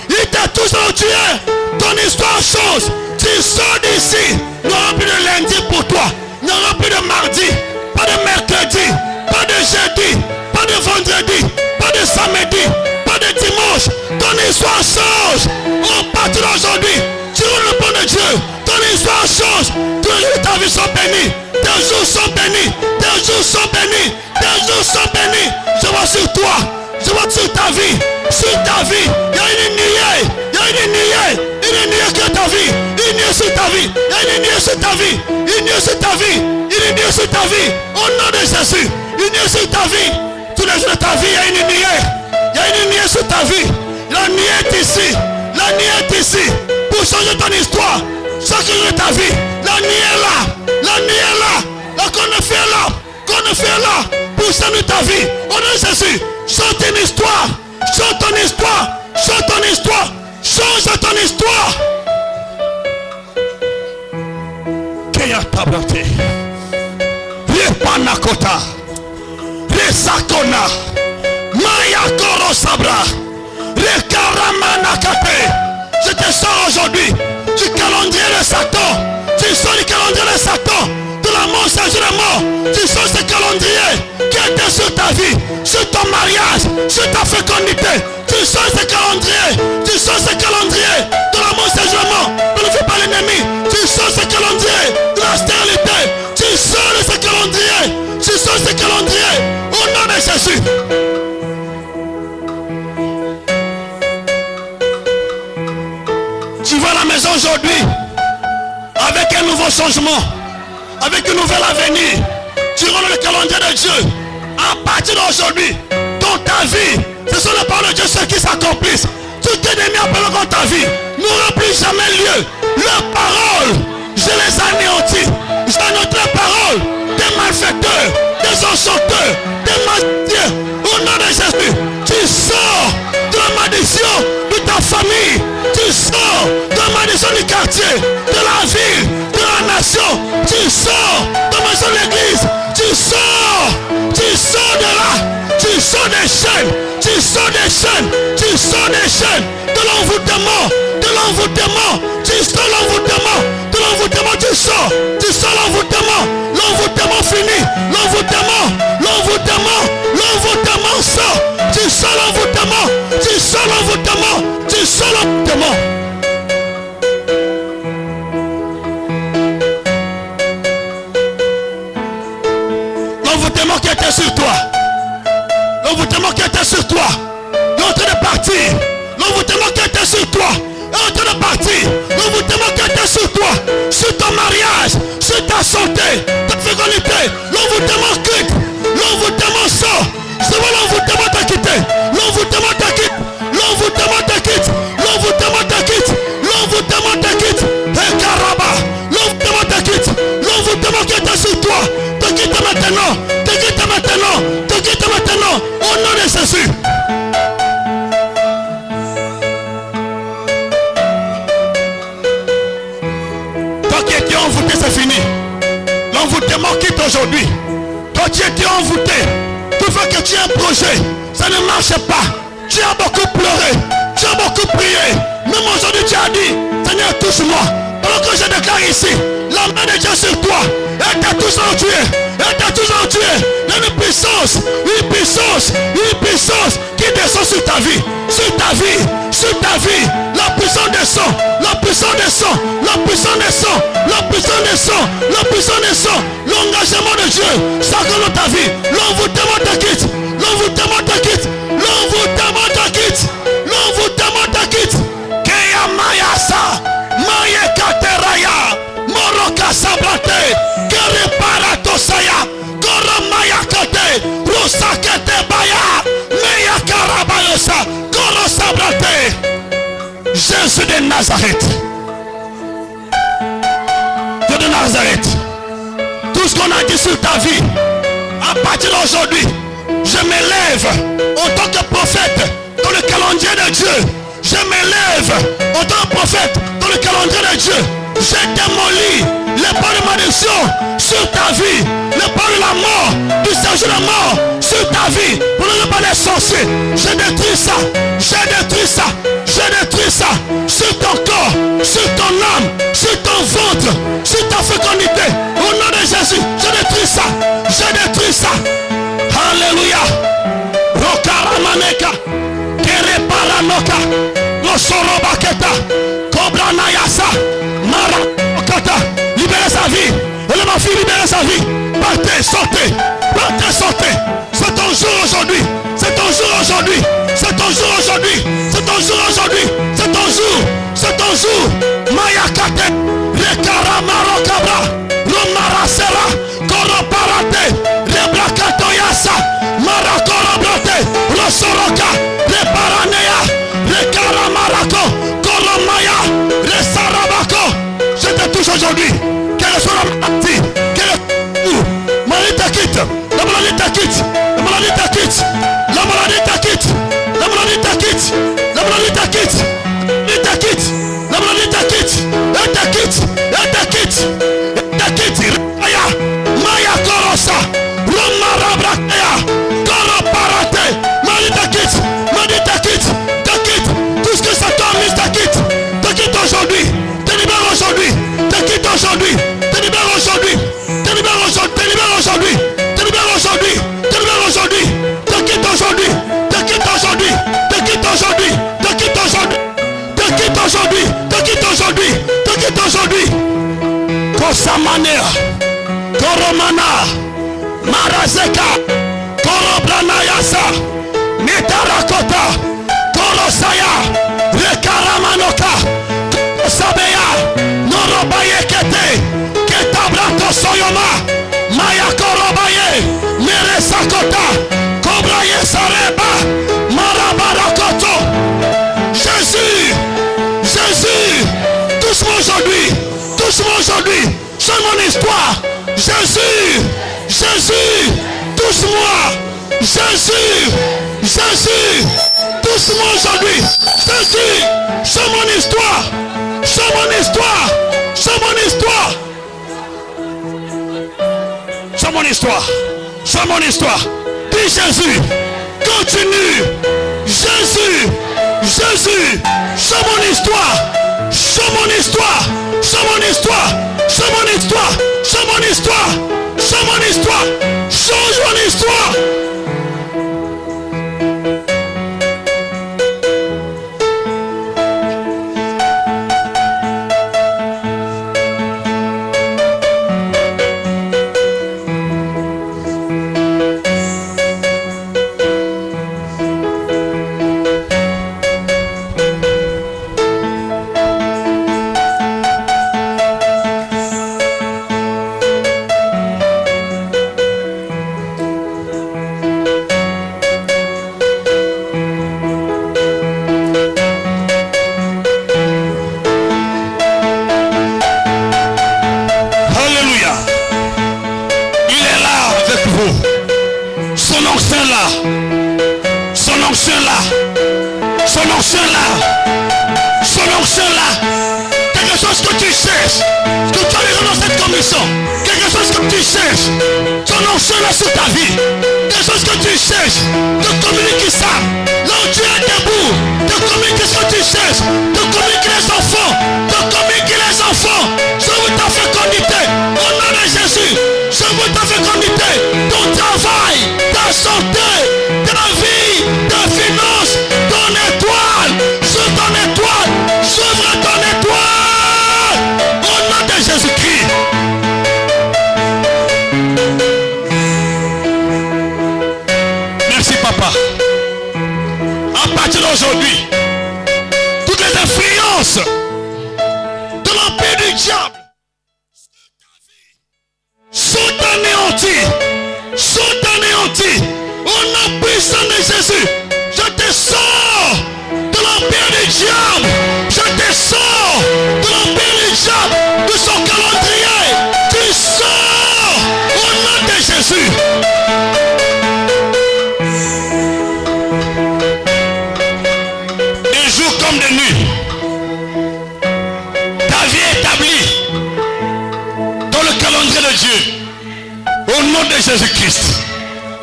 Il te touche là où tu es. Ton histoire change. Tu sors d'ici. Il n'y aura plus de lundi pour toi. Il n'y aura plus de mardi. Pas de mercredi. Pas de jeudi. Pas de vendredi. Pas de samedi. Pas de dimanche. Ton histoire change. À partir d'aujourd'hui, tu roules le pont de Dieu. Ton histoire change. Toujours ta vie sont bénies. Tes jours sont bénis. Tes jours sont bénis. Tes jours sont bénis. Je vois sur toi. Je vois sur ta vie. Sur ta vie. Il y a une nuée. Il y a une nuée. Une nuée que ta vie. Une nuée sur ta vie. Il y a une nuée sur ta vie. Une nuée sur ta vie. Une nuée sur ta vie. Au nom de Jésus. Une nuée sur ta vie. Tous les jours de ta vie, il y a une nuée. Il y a une nuée sur ta vie. La nuée est ici. La nuée est ici. pour changer ton histoire, changer ta vie. La nuit est là, la nuit est là, la confie est là, confie est là, pour changer ta vie. Au nom de Jésus, change ton histoire, change ton histoire, change ton histoire, change ton histoire. Keya tabrate, Repanakota, Resakona, Maya Koro Sabra, Rekaramanakate. Je te sors aujourd'hui du calendrier de Satan. Tu sors du calendrier de Satan, de la mort, c'est de la mort. Tu sors ce calendrier qui était sur ta vie, sur ton mariage, sur ta fécondité. Tu sors ce calendrier, tu sors ce calendrier de la mort, c'est de la mort. Ne le fais pas l'ennemi. Tu sors ce calendrier de la stérilité. Tu sors de ce calendrier, tu sors ce calendrier au nom de Jésus. Tu vas à la maison aujourd'hui avec un nouveau changement, avec un nouvel avenir. Tu rentres le calendrier de Dieu. À partir d'aujourd'hui, dans ta vie, ce sont les paroles de Dieu ceux qui s'accomplissent. Tout ennemi appelle contre ta vie n'aura plus jamais lieu. Leurs paroles, je les anéantis. J'anéantis les paroles des malfaiteurs, des enchanteurs, des magiciens. Au nom de Jésus, tu sors de la malédiction de ta famille. Tu sors de la malédiction du quartier, de la ville, de la nation. Tu sors de la maison de l'église. Tu sors de là. Tu sors des chaînes. Tu sors des chaînes. Tu sors des chaînes. De l'envoûtement. De l'envoûtement. Tu sors l'envoûtement. De l'envoûtement, tu sors l'envoûtement. L'envoûtement fini. L'envoûtement. L'envoûtement. L'envoûtement sort. Tu sors l'envoûtement. Tu sors l'envoûtement. Tu sors l'envoûtement. L'envoûtement qui était sur toi. L'envoûtement qui était sur toi est en train de partir. L'envoûtement qui était sur toi est en train de partir. L'envoûtement qui était sur toi, sur ton mariage, sur ta santé, ta fécondité. L'envoûtement quitte. L'envoûtement sort. Je vois l'envoûtement t'a quitté. L'envoûtement t'a quitté. L'envoûtement t'a quitté. L'envoûtement t'a quitté. L'envoûtement t'a quitté. Et Karaba. L'envoûtement t'a quitté. L'envoûtement qui était sur toi te quitte maintenant. Te quitte maintenant. Te quitte maintenant. Au nom de Jésus. Toi qui étais envoûté, c'est fini. L'envoûtement quitte aujourd'hui. Toi qui étais envoûté, tout fait que tu as un projet, ça ne marche pas. Tu as beaucoup pleuré, tu as beaucoup prié. Même aujourd'hui tu as dit, Seigneur, touche-moi. Alors que je déclare ici, la main de Dieu sur toi, elle t'a toujours tué, elle t'a toujours tué. Il y a une puissance qui descend sur ta vie, sur ta vie, sur ta vie. La puissance descend, la puissance descend, la puissance descend, la puissance descend, la puissance descend. L'engagement de Dieu, ça dans ta vie. L'envoûtement te quitte, l'envoûtement te quitte, l'envoûtement te quitte, l'envoûtement te quitte. Keya Mayasa, Maye Kateraya, Moroka Sabrate, Kereparato Saya, Koromaya Kate, Rusakete Baya, Meya Karabayosa, Koro Sabrate. Jésus de Nazareth. Dieu de Nazareth. Tout ce qu'on a dit sur ta vie, à partir d'aujourd'hui, je m'élève en tant que prophète dans le calendrier de Dieu. Je m'élève en tant que prophète dans le calendrier de Dieu. J'ai démoli les paroles de malédiction sur ta vie, les paroles de la mort, du séjour de la mort sur ta vie, pour ne pas les sorciers. Je détruis ça, je détruis ça, je détruis ça sur ton corps, sur ton âme, sur ton ventre, sur ta fécondité. Au nom de Jésus, je détruis ça, je détruis ça. Alléluia. Rokaramaneka, Kereparanoka, Nosorobaketa, Kobranayasa, Marakota. Libérez sa vie. Elle ma fille, libérez sa vie. Partez, sortez. Partez, sortez. C'est ton jour aujourd'hui. C'est ton jour aujourd'hui. C'est ton jour aujourd'hui. C'est ton jour aujourd'hui. C'est ton jour. C'est ton jour. Mayakate. Rekara Marokabra. Romarasera. Koroparate. Rebrakatoyasa. Marakorobrate. Rosoroka. Reparanea. Rekara Marako. Koromaya. maladie te quitte. La maladie te quitte. La maladie te quitte. La maladie te quitte. La maladie te quitte. Elle te quitte. La maladie te quitte. Elle te quitte. Elle te quitte. Elle te quitte. Maya. Maya Korosa. Romara Brakaya. Koro Parate. Maladie te quitte. Maladie te quitte. Te quitte. Tout ce que ça t'a mis te quitte. Te quitte aujourd'hui. Te libère aujourd'hui. Te quitte aujourd'hui. Te libère aujourd'hui. Te libère aujourd'hui. Te libère aujourd'hui. Te libère aujourd'hui. Te libère aujourd'hui. Te quitte aujourd'hui. Te quitte aujourd'hui. Te quitte aujourd'hui. Te quitte aujourd'hui. Te quitte aujourd'hui. Te quitte aujourd'hui. Te quitte aujourd'hui. Kosamania. Koromana. Marazeka. Koroblanayasa. Mitarakota. Korosaya. Rekaramanoka. Sabeya. Norobayekete. Ketabrato Soyoma. Maya Korobaye. Meresakota. Kobraye Sareba. Marabarakoto. Jésus. Jésus. Touche-moi aujourd'hui. Touche-moi aujourd'hui. C'est mon histoire. Jésus. Jésus. Touche-moi. Jésus. Jésus. Touche-moi aujourd'hui. Jésus. C'est mon histoire. C'est mon histoire. C'est mon histoire. C'est mon histoire. C'est mon histoire. Dis Jésus. Continue. Jésus. Jésus. C'est mon histoire. C'est mon histoire. C'est mon histoire. C'est mon histoire. C'est mon histoire. C'est mon histoire. Change mon histoire. Quelque chose que tu cherches, ton onction là sur ta vie, quelque chose que tu cherches, de communiquer ça, là où tu es debout, de communiquer ce que tu cherches, de communiquer les enfants, de communiquer les enfants. Je veux ta fécondité, au nom de Jésus, je veux ta fécondité, ton travail, ta santé, ta vie, ta finance, ton étoile, sur ton étoile, j'ouvre ton étoile, au nom de Jésus-Christ. Papa, à partir d'aujourd'hui, toutes les influences de l'empire du diable sont anéanties, au nom puissant de Jésus. Je te sors de l'empire du diable, je te sors de l'empire du diable, de son calendrier, tu sors au nom de Jésus. Comme de nuit, ta vie est établie dans le calendrier de Dieu. Au nom de Jésus-Christ.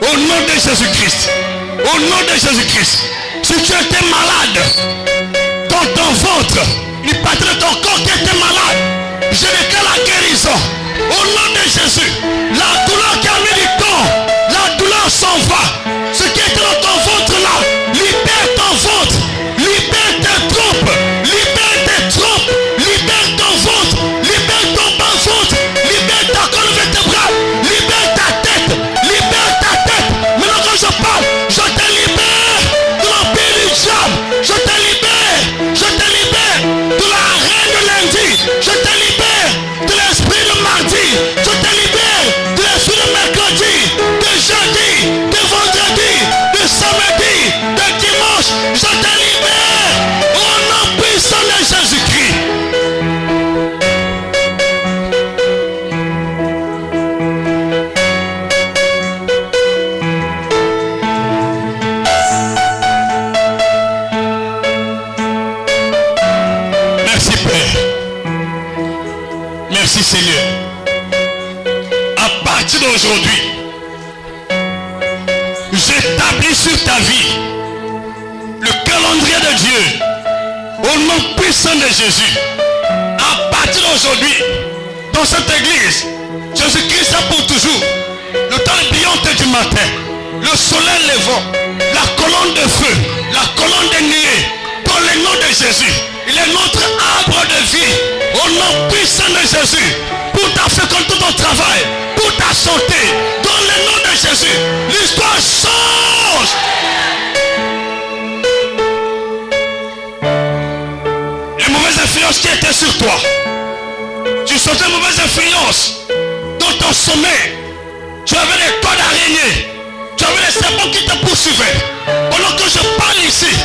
Au nom de Jésus-Christ. Au nom de Jésus-Christ. Si tu étais malade dans ton ventre, il partait de ton corps qui était malade, je déclare la guérison. Au nom de Jésus, la douleur qui a mis du temps, la douleur s'en va. Ce qui était dans ton ventre là, libère ton ventre. Libère tes trompes, libère tes trompes, libère ton ventre, libère ton bas-ventre, libère ta colonne vertébrale, libère ta tête, Maintenant quand je parle, je te libère de l'empire du diable, je te libère de la reine de lundi, je te libère de l'esprit de mardi, je te libère établi sur ta vie le calendrier de Dieu au nom puissant de Jésus. À partir d'aujourd'hui, dans cette église, Jésus-Christ est pour toujours. Le temps brillante du matin, le soleil levant, la colonne de feu, la colonne de nuée, dans le nom de Jésus. Il est notre arbre de vie au nom puissant de Jésus. Pour ta fécondité, ton travail, pour ta santé, dans le nom de Jésus, l'histoire change. Les mauvaises influences qui étaient sur toi, tu sentais une mauvaise influence dans ton sommeil. Tu avais des corps d'araignée, tu avais des serpents qui te poursuivaient. Pendant que je parle ici,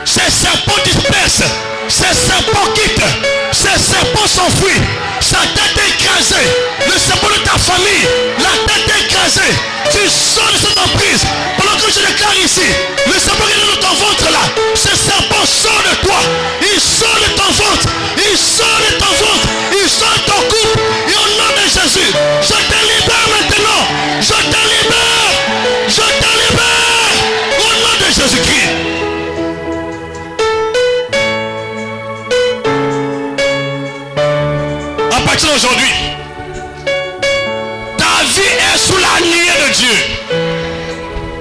ces serpents dispersent, ces serpents quittent, ces serpents s'enfuient, sa tête est écrasée, le serpent de ta famille, la tête est écrasée, tu sors de cette emprise. Pendant que je déclare ici, le serpent qui est dans ton ventre là, ce serpent sort de toi, il sort de ton ventre, il sort de ton ventre, il sort de ton couple, et au nom de Jésus, je te libère maintenant, je te libère, je te libère, au nom de Jésus-Christ. Aujourd'hui, ta vie est sous la nuée de Dieu.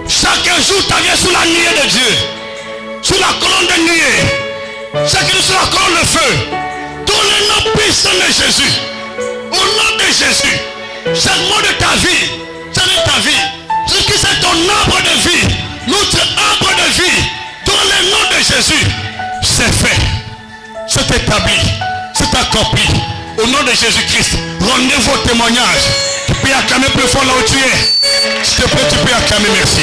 Chaque jour, ta vie est sous la nuée de Dieu. Sous la colonne de nuée. Chaque jour, sous la colonne de feu. Dans le nom puissant de Jésus. Au nom de Jésus. Chaque mot de ta vie. C'est de ta vie. C'est ton arbre de vie. Notre arbre de vie. Dans le nom de Jésus. C'est fait. C'est établi. C'est accompli. Au nom de Jésus-Christ, rendez vos témoignages. Tu peux acclamer plus fort là où tu es. S'il te plaît, tu peux acclamer, merci.